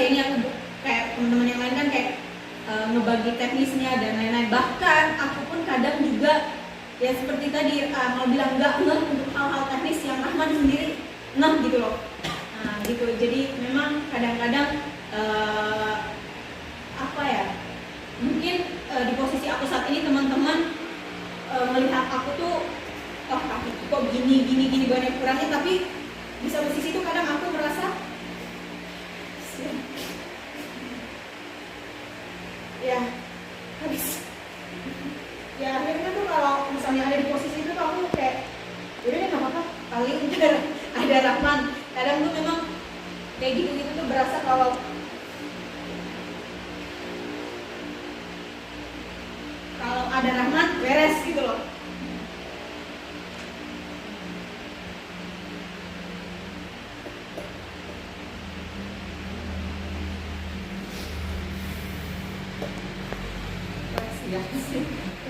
S10: kayak teman-teman yang lain kan kayak ngebagi teknisnya dan lain-lain. Bahkan aku pun kadang juga ya seperti tadi mau bilang nggak untuk hal-hal teknis yang Rahman sendiri gitu loh. Nah gitu, jadi memang kadang-kadang mungkin di posisi aku saat ini teman-teman melihat aku tuh kok gini banyak kurangnya, tapi di satu sisi tuh kadang aku merasa ya habis ya akhirnya tuh kalau misalnya ada di posisi itu tuh aku kayak udah deh nggak apa-apa, paling ada Rahman. Kadang tuh memang kayak gitu tuh berasa kalau ada Rahman beres gitu loh.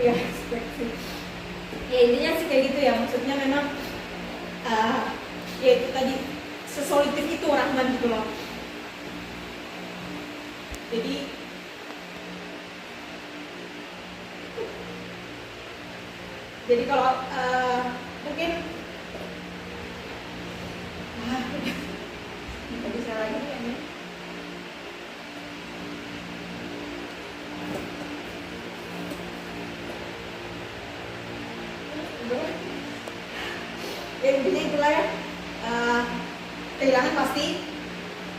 S10: Ya, ya intinya sih kayak gitu ya, maksudnya memang ya itu tadi sesolitif itu Rahman gitu loh. Jadi kalau mungkin nggak bisa lagi kayaknya. Ya intinya itulah ya, kehilangan pasti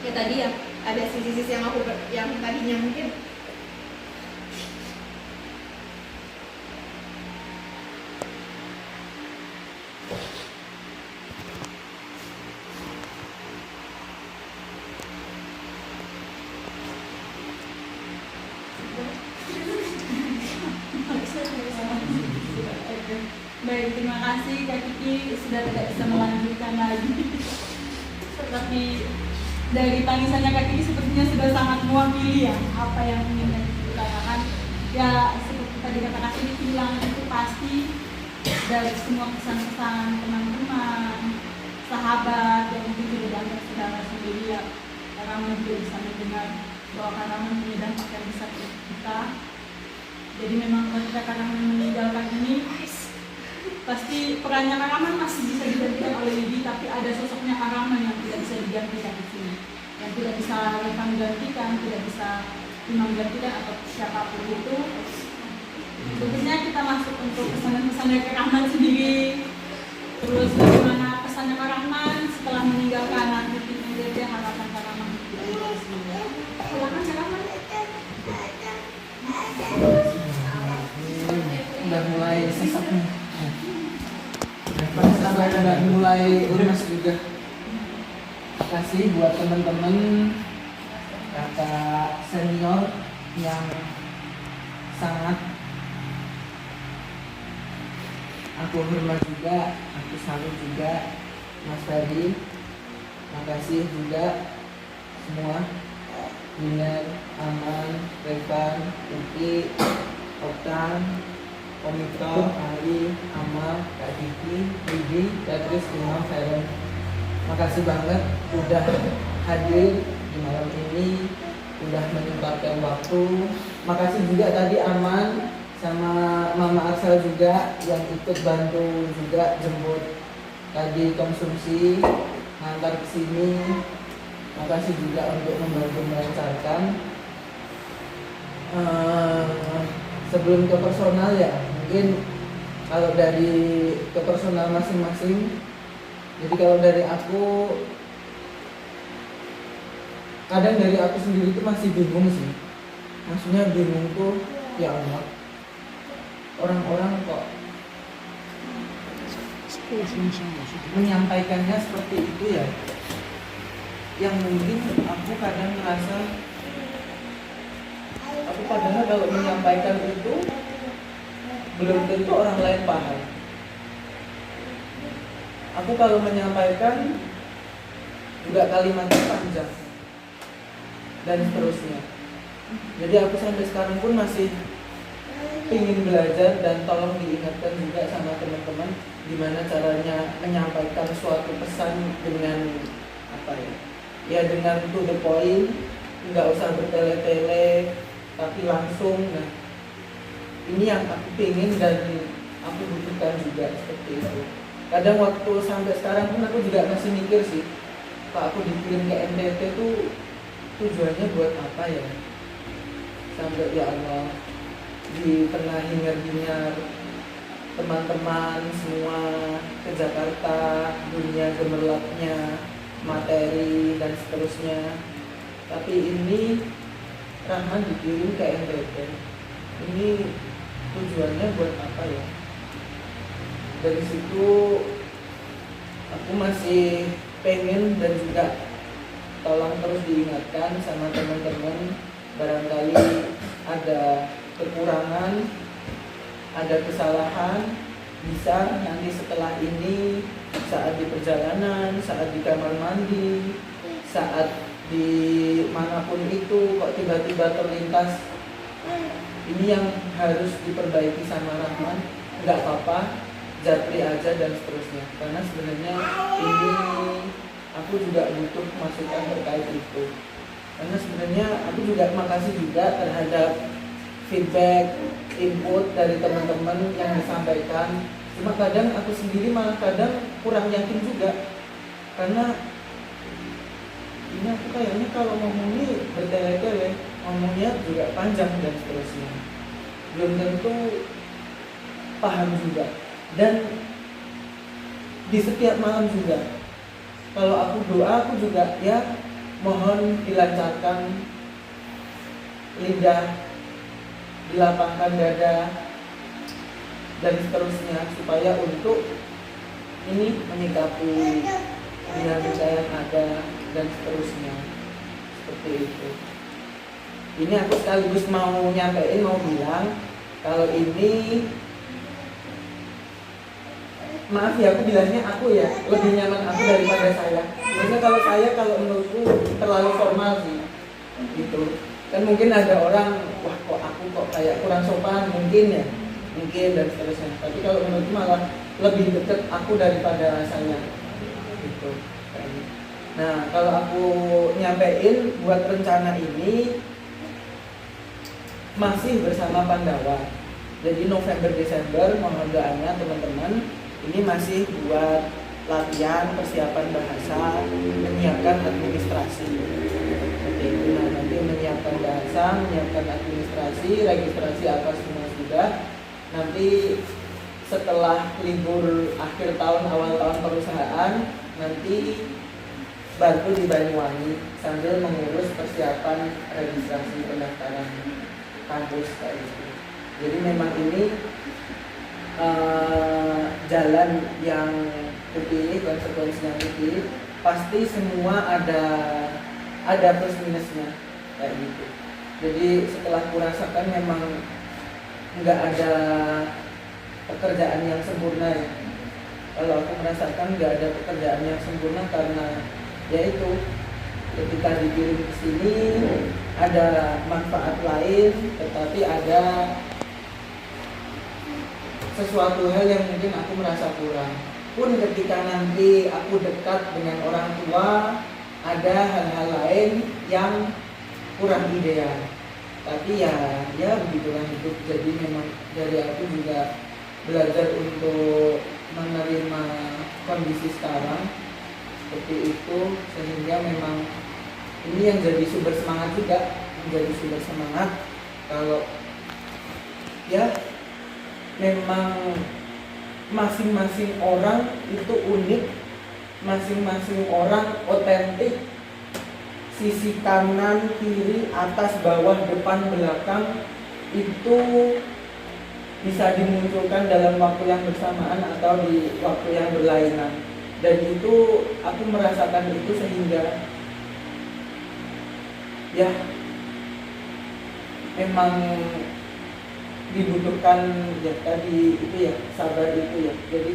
S10: ya tadi ya ada sisi-sisi yang tadinya mungkin
S1: baik, terima kasih Kak Kiki sudah tidak bisa melanjutkan lagi. Tapi dari tangisannya Kak Kiki sepertinya sudah sangat mewakili ya apa yang ingin ditanyakan. Ya seperti tadi kata Kak Kiki, kehilangan itu pasti dari semua pesan-pesan teman-teman, sahabat yang mungkin tidak dianggap saudara sendiri ya. Karena juga bisa mendengar bahwa karena punya dampak yang besar untuk kita. Jadi memang ketika karena meninggalkan ini pasti perannya Rahman masih bisa digantikan oleh Libi, tapi ada sosoknya Rahman yang tidak bisa digantikan di sini, yang tidak bisa Reva gantikan, tidak bisa Imam gantikan atau siapapun itu. Berikutnya kita masuk untuk pesan-pesan dari Kak Rahman sendiri. Terus bagaimana pesannya Kak Rahman setelah meninggalkan anak di NTT, harapan Kak Rahman. Silakan Kak Rahman.
S4: Udah mulai sesak nih. Udah mulai lemas juga. Kasih buat teman-teman kakak senior yang sangat aku hormat juga, aku salut juga, Mas Ferdi. Makasih juga semua, Diner, Aman, Revan, Uki, Oktan, Omika, Ali, Amal, Kak Diki, Didi, Beatrice, Imam, Feren. Makasih banget udah hadir di malam ini, udah menyempatkan waktu. Makasih juga tadi Aman sama Mama Arsel juga yang ikut bantu juga jemput tadi konsumsi, ngantar ke sini. Makasih juga untuk membantu melancarkan. Sebelum ke personal ya, mungkin kalau dari ke personal masing-masing. Jadi kalau dari aku, kadang dari aku sendiri itu masih bingung sih. Maksudnya bingung tuh, ya Allah, orang-orang kok menyampaikannya seperti itu ya. Yang mungkin aku kadang ngerasa, aku padahal kalau menyampaikan itu belum tentu orang lain paham. Aku kalau menyampaikan juga kalimatnya panjang dan seterusnya. Jadi aku sampai sekarang pun masih ingin belajar dan tolong diingatkan juga sama teman-teman gimana caranya menyampaikan suatu pesan dengan apa ya? Ya dengan to the point, nggak usah bertele-tele, tapi langsung. Nah, ini yang aku pengen dan aku butuhkan juga seperti itu. Kadang waktu sampai sekarang pun aku juga masih mikir sih, Pak, aku dikirim ke NTT tuh tujuannya buat apa ya? Sampai ya Allah, di tengah hingar-bingar teman-teman semua ke Jakarta, dunia gemerlapnya, materi dan seterusnya. Tapi ini Rahman dikirim ke NTT. Ini tujuannya buat apa ya? Dari situ aku masih pengen dan juga tolong terus diingatkan sama teman-teman, barangkali ada kekurangan, ada kesalahan, bisa nanti setelah ini saat di perjalanan, saat di kamar mandi, saat di manapun itu kok tiba-tiba terlintas ini yang harus diperbaiki sama Rahman, nggak apa-apa, japri aja dan seterusnya. Karena sebenarnya ini aku juga butuh masukan terkait itu. Karena sebenarnya aku juga makasih juga terhadap feedback, input dari teman-teman yang disampaikan. Cuma kadang aku sendiri malah kadang kurang yakin juga. Karena ini aku kayaknya kalau ngomongnya bertele-tele, ngomongnya juga panjang dan seterusnya. Belum tentu paham juga. Dan di setiap malam juga, kalau aku doa, aku juga ya mohon dilancarkan lidah, dilapangkan dada dan seterusnya, supaya untuk ini menyikapi dinamika yang ada dan seterusnya, seperti itu. Ini aku sekaligus mau nyampein, mau bilang kalau ini, maaf ya aku bilangnya aku ya, lebih nyaman aku daripada saya. Biasanya kalau menurutku terlalu formal sih, gitu. Kan mungkin ada orang, wah kok aku kok kayak kurang sopan, mungkin ya, mungkin dan seterusnya. Tapi kalau menurutku malah lebih dekat aku daripada saya, gitu. Nah kalau aku nyampein buat rencana ini masih bersama Pandawa. Jadi November Desember mohon doanya teman-teman. Ini masih buat latihan, persiapan bahasa, menyiapkan administrasi. Oke, nah nanti menyiapkan bahasa, menyiapkan administrasi, registrasi apa semua sudah.
S11: nanti setelah libur akhir tahun awal tahun perusahaan nanti bantu di Banyuwangi sambil mengurus persiapan registrasi pendaftaran kampus kayak gitu. Jadi memang ini jalan yang dipilih, konsekuensi yang dipilih, pasti semua ada plus minusnya kayak gitu. Jadi setelah kurasakan memang nggak ada pekerjaan yang sempurna ya. Kalau aku merasakan nggak ada pekerjaan yang sempurna karena yaitu ketika dikirim ke sini ada manfaat lain, tetapi ada sesuatu hal yang mungkin aku merasa kurang. Pun ketika nanti aku dekat dengan orang tua, ada hal-hal lain yang kurang ideal. Tapi ya begitulah hidup. Jadi memang dari aku juga belajar untuk menerima kondisi sekarang seperti itu, sehingga memang ini yang jadi sumber semangat juga, menjadi sumber semangat kalau ya memang masing-masing orang itu unik, masing-masing orang otentik, sisi kanan, kiri, atas, bawah, depan, belakang itu bisa dimunculkan dalam waktu yang bersamaan atau di waktu yang berlainan. Dan itu aku merasakan itu sehingga ya memang dibutuhkan ya tadi itu ya, sabar itu ya. Jadi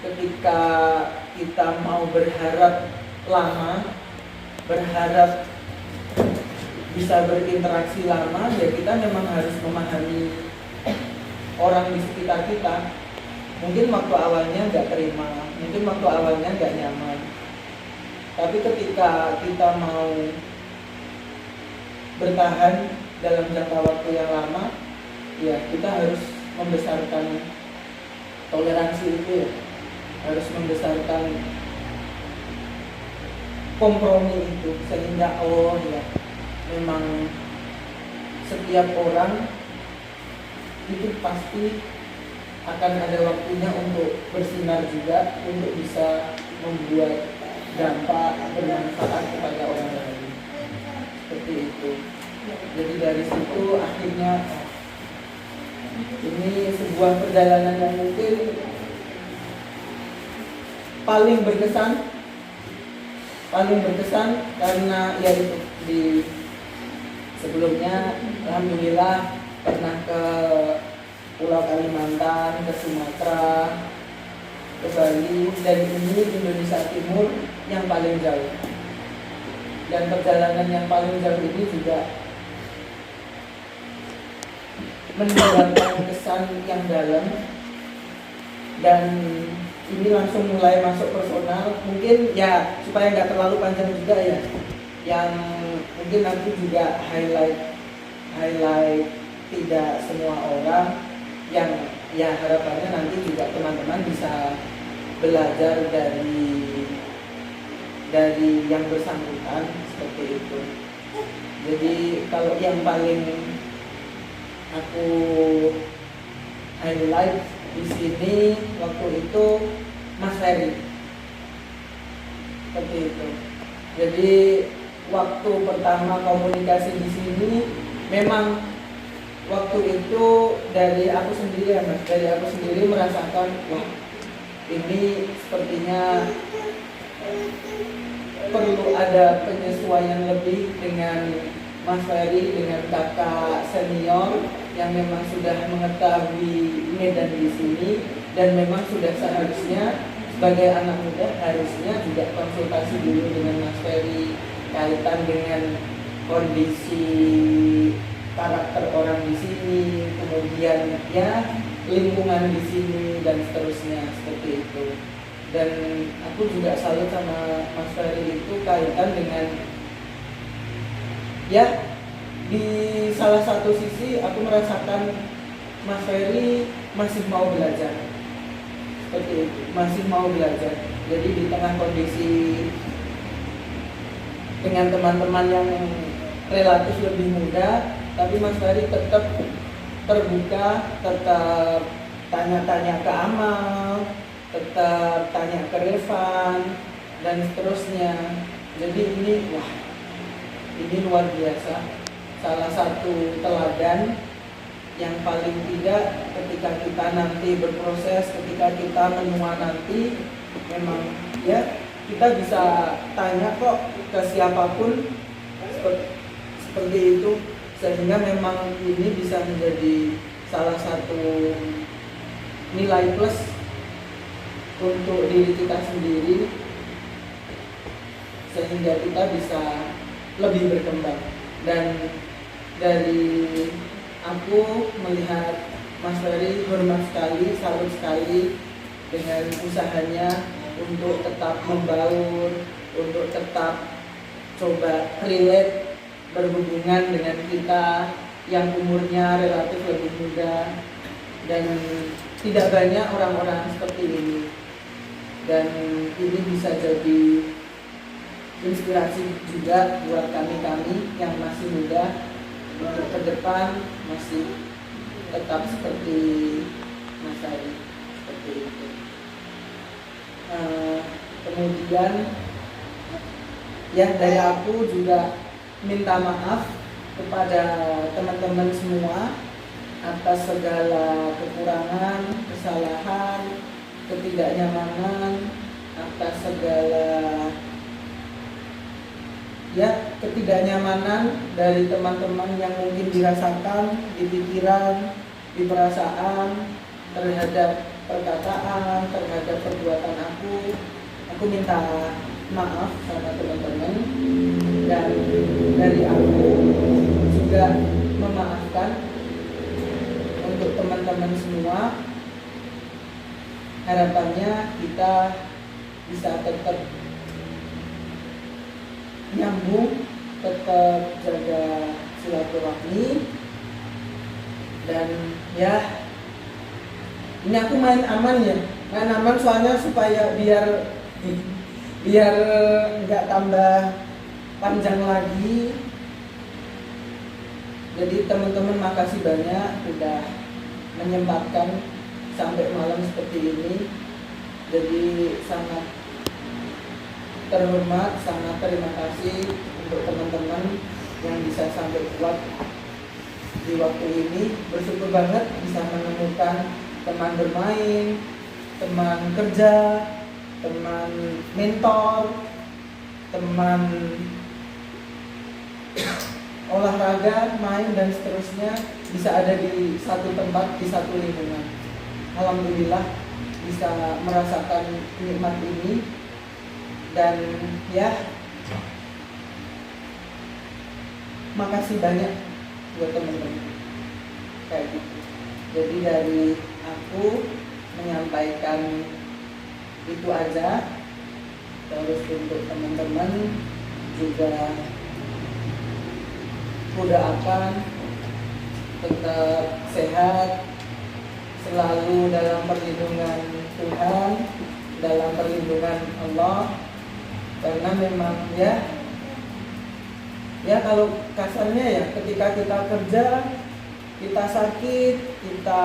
S11: ketika kita mau berharap lama, berharap bisa berinteraksi lama, ya kita memang harus memahami orang di sekitar kita. Mungkin waktu awalnya nggak terima, mungkin waktu awalnya nggak nyaman, tapi ketika kita mau bertahan dalam jangka waktu yang lama, ya kita harus membesarkan toleransi itu ya, harus membesarkan kompromi itu, sehingga oh ya memang setiap orang itu pasti akan ada waktunya untuk bersinar juga, untuk bisa membuat dampak bermanfaat kepada orang lain, seperti itu. Jadi dari situ akhirnya ini sebuah perjalanan yang mungkin paling berkesan karena ya itu di sebelumnya alhamdulillah pernah ke Pulau Kalimantan, ke Sumatera, ke Bali, dan ini Indonesia Timur yang paling jauh. Dan perjalanan yang paling jauh ini juga meninggalkan kesan yang dalam, dan ini langsung mulai masuk personal. Mungkin ya supaya nggak terlalu panjang juga ya, yang mungkin nanti juga highlight tidak semua orang, yang ya harapannya nanti juga teman-teman bisa belajar dari yang bersangkutan seperti itu. Jadi kalau yang paling aku highlight di sini waktu itu Mas Ferry, seperti itu. Jadi waktu pertama komunikasi di sini memang waktu itu dari aku sendiri ya Mas, dari aku sendiri merasakan wah ini sepertinya perlu ada penyesuaian lebih dengan Mas Ferry, dengan kakak senior yang memang sudah mengetahui medan di sini, dan memang sudah seharusnya sebagai anak muda harusnya juga konsultasi dulu dengan Mas Ferry kaitan dengan kondisi karakter orang di sini, kemudian ya lingkungan di sini dan seterusnya seperti itu. Dan aku juga salut sama Mas Ferry itu kaitan dengan ya di salah satu sisi aku merasakan Mas Ferry masih mau belajar, seperti itu, masih mau belajar. Jadi di tengah kondisi dengan teman-teman yang relatif lebih muda, tapi Mas Ferry tetap terbuka, tetap tanya-tanya ke Amal, tetap tanya ke Revan dan seterusnya. Jadi ini luar biasa, salah satu teladan yang paling tidak ketika kita nanti berproses, ketika kita menua nanti, memang ya kita bisa tanya kok ke siapapun seperti itu, sehingga memang ini bisa menjadi salah satu nilai plus untuk diri kita sendiri, sehingga kita bisa lebih berkembang. Dan dari aku melihat Mas Ferry, hormat sekali, salut sekali dengan usahanya untuk tetap membaur, untuk tetap coba relate, berhubungan dengan kita yang umurnya relatif lebih muda, dan tidak banyak orang-orang seperti ini. Dan ini bisa jadi inspirasi juga buat kami-kami yang masih muda untuk ke depan masih tetap seperti Mas Ari, seperti itu. Kemudian ya dari aku juga minta maaf kepada teman-teman semua atas segala kekurangan, kesalahan, ketidaknyamanan, atas segala ketidaknyamanan dari teman-teman yang mungkin dirasakan di pikiran, di perasaan terhadap perkataan, terhadap perbuatan aku. Aku minta maaf sama teman-teman, dan dari aku juga memaafkan untuk teman-teman semua. Harapannya kita bisa tetap nyambung, tetap jaga silaturahmi, dan ya ini aku main aman soalnya supaya biar nggak tambah panjang lagi. Jadi teman-teman makasih banyak udah menyempatkan sampai malam seperti ini. Jadi sangat terhormat, sangat terima kasih untuk teman-teman yang bisa sampai kuat di waktu ini. Bersyukur banget bisa menemukan teman bermain, teman kerja, teman mentor, teman olahraga, main dan seterusnya, bisa ada di satu tempat, di satu lingkungan. Alhamdulillah bisa merasakan nikmat ini. Dan ya, makasih banyak buat teman-teman kayak gitu. Jadi dari aku menyampaikan itu aja. Terus untuk teman-teman juga akan tetap sehat, selalu dalam perlindungan Tuhan, dalam perlindungan Allah. Karena memang ya kalau kasarnya ya, ketika kita kerja, kita sakit, kita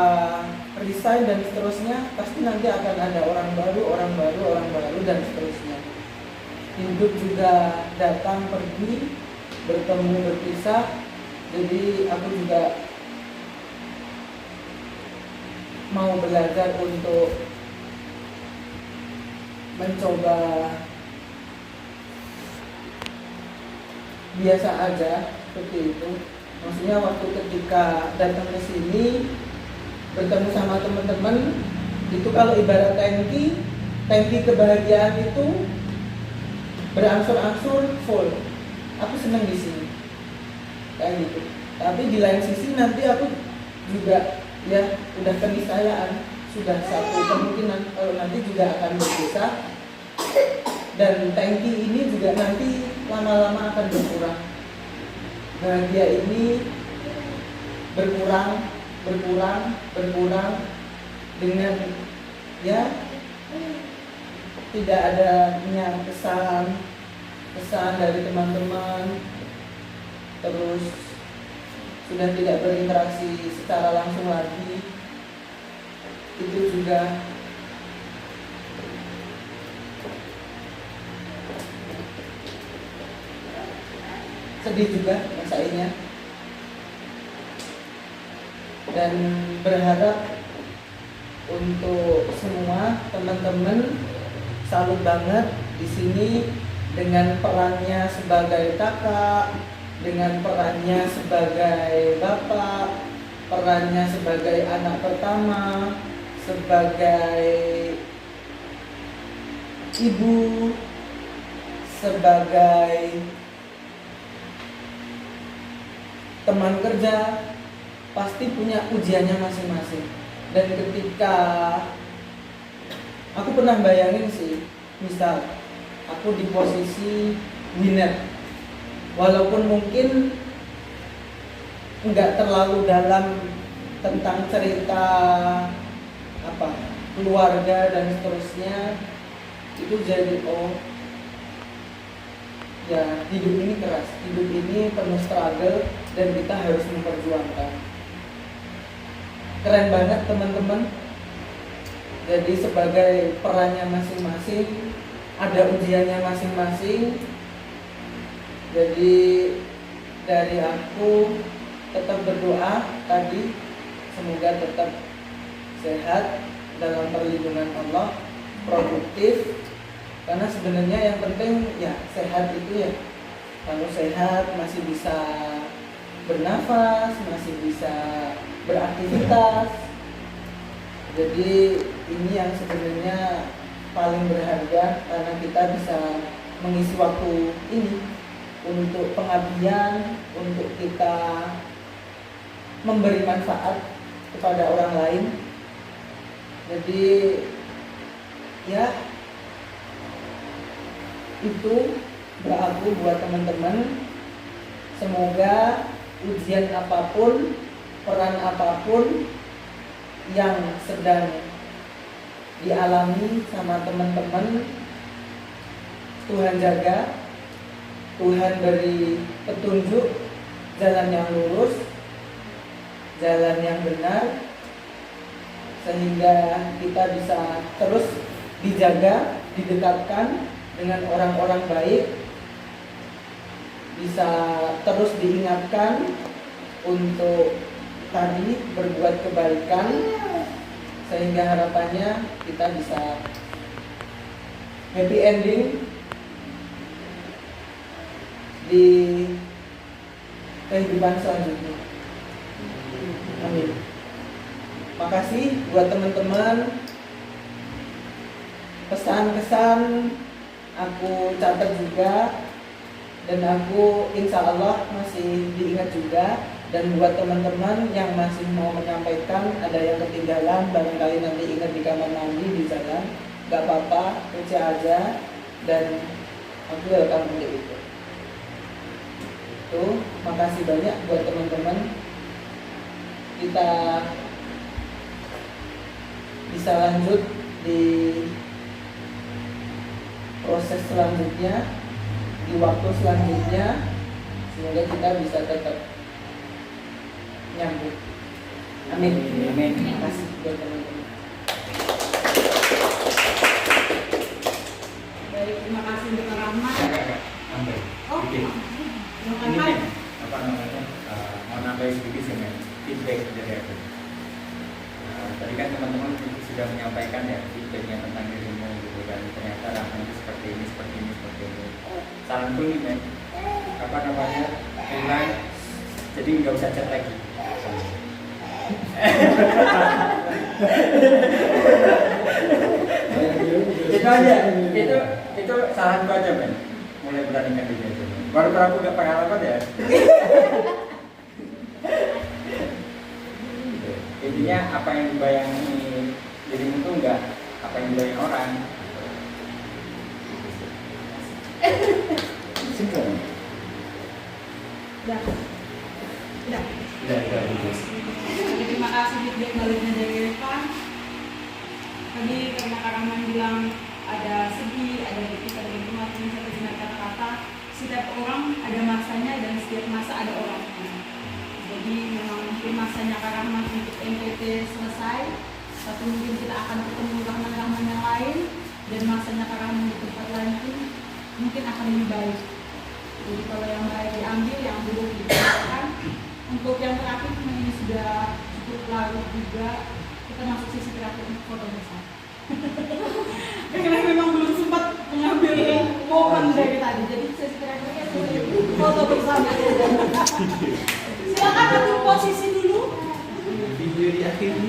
S11: resign dan seterusnya, pasti nanti akan ada orang baru dan seterusnya. Hidup juga datang pergi, bertemu berpisah. Jadi aku juga mau belajar untuk mencoba biasa aja seperti itu. Maksudnya waktu ketika datang ke sini bertemu sama teman-teman itu, kalau ibarat tangki kebahagiaan itu berangsur-angsur full. Aku senang di sini kayak gitu. Tapi di lain sisi nanti aku juga ya udah keniscayaan, sudah satu kemungkinan kalau nanti juga akan berpisah, dan tangki ini juga nanti lama-lama akan berkurang. Bahagia ini berkurang dengan ya tidak adanya pesan dari teman-teman, terus sudah tidak berinteraksi secara langsung lagi, itu juga sedih juga rasanya. Dan berharap untuk semua teman-teman, salut banget di sini dengan perannya sebagai kakak, dengan perannya sebagai bapak, perannya sebagai anak pertama, sebagai ibu, sebagai teman kerja, pasti punya ujiannya masing-masing. Dan ketika aku pernah bayangin sih, misal aku di posisi winner, walaupun mungkin nggak terlalu dalam tentang cerita keluarga dan seterusnya, itu jadi ya hidup ini keras, hidup ini penuh struggle dan kita harus memperjuangkan. Keren banget teman-teman. Jadi sebagai perannya masing-masing, ada ujiannya masing-masing. Jadi dari aku tetap berdoa tadi, semoga tetap sehat dalam perlindungan Allah, produktif. Karena sebenarnya yang penting ya sehat itu ya. Kalau sehat masih bisa bernafas, masih bisa beraktivitas. Jadi ini yang sebenarnya paling berharga, karena kita bisa mengisi waktu ini untuk pengabdian, untuk kita memberi manfaat kepada orang lain. Jadi ya itu berlaku buat teman-teman. Semoga ujian apapun, peran apapun yang sedang dialami sama teman-teman, Tuhan jaga, Tuhan beri petunjuk, jalan yang lurus, jalan yang benar, sehingga kita bisa terus dijaga, didekatkan dengan orang-orang baik, bisa terus diingatkan untuk tadi berbuat kebaikan, sehingga harapannya kita bisa happy ending di kehidupan selanjutnya. Amin. Makasih buat teman-teman. Pesan-pesan aku catat juga, dan aku insya Allah masih diingat juga. Dan buat teman-teman yang masih mau menyampaikan, ada yang ketinggalan, barangkali nanti ingat di kamar mandi, di jalan, gak apa-apa, percaya aja. Dan aku welcome untuk itu. Makasih banyak buat teman-teman. Kita bisa lanjut di proses selanjutnya, di waktu selanjutnya. Semoga kita bisa tetap nyambung. Amin. Amin. Terima kasih buat teman-teman.
S1: Baik, terima kasih untuk Rahmat. Oh,
S8: Ini men, apa namanya? Mau nambahin sedikit sih men, feedback dari aku. Tadi kan teman-teman sudah menyampaikan ya feedbacknya tentang dirimu gitu kan. Ternyata Rahmat itu seperti ini, seperti ini, seperti ini. Saranku nih men, apa namanya? Relax. Jadi nggak usah chat lagi. Itu aja, itu saranku aja men. Mulai beranikan diri aja. Baru aku gak pengalaman ya. Intinya apa yang dibayangi dirimu tuh enggak apa yang dibayangi orang. Simpel.
S1: Udah. Terima kasih feedback baliknya dari Irfan. Tadi karena Kak Rahman bilang ada sedih, ada berpisah dari teman-teman, satu dengan kata-kata. Setiap orang ada masanya dan setiap masa ada orangnya. Jadi masanya Kak Rahman untuk NPT selesai, tapi mungkin kita akan ketemu Rahman-Rahman yang lain, dan masanya Kak Rahman di tempat lain pun mungkin akan lebih baik. Jadi kalau yang baik diambil, yang buruk ditinggalkan. Untuk yang terakhir ini sudah cukup larut juga, kita masuk sisi terakhir untuk foto bersama. Karena memang belum sempat mengambil momen dari tadi, jadi sesi terakhirnya foto bersama. Silakan atur posisi dulu.
S5: Video di akhir.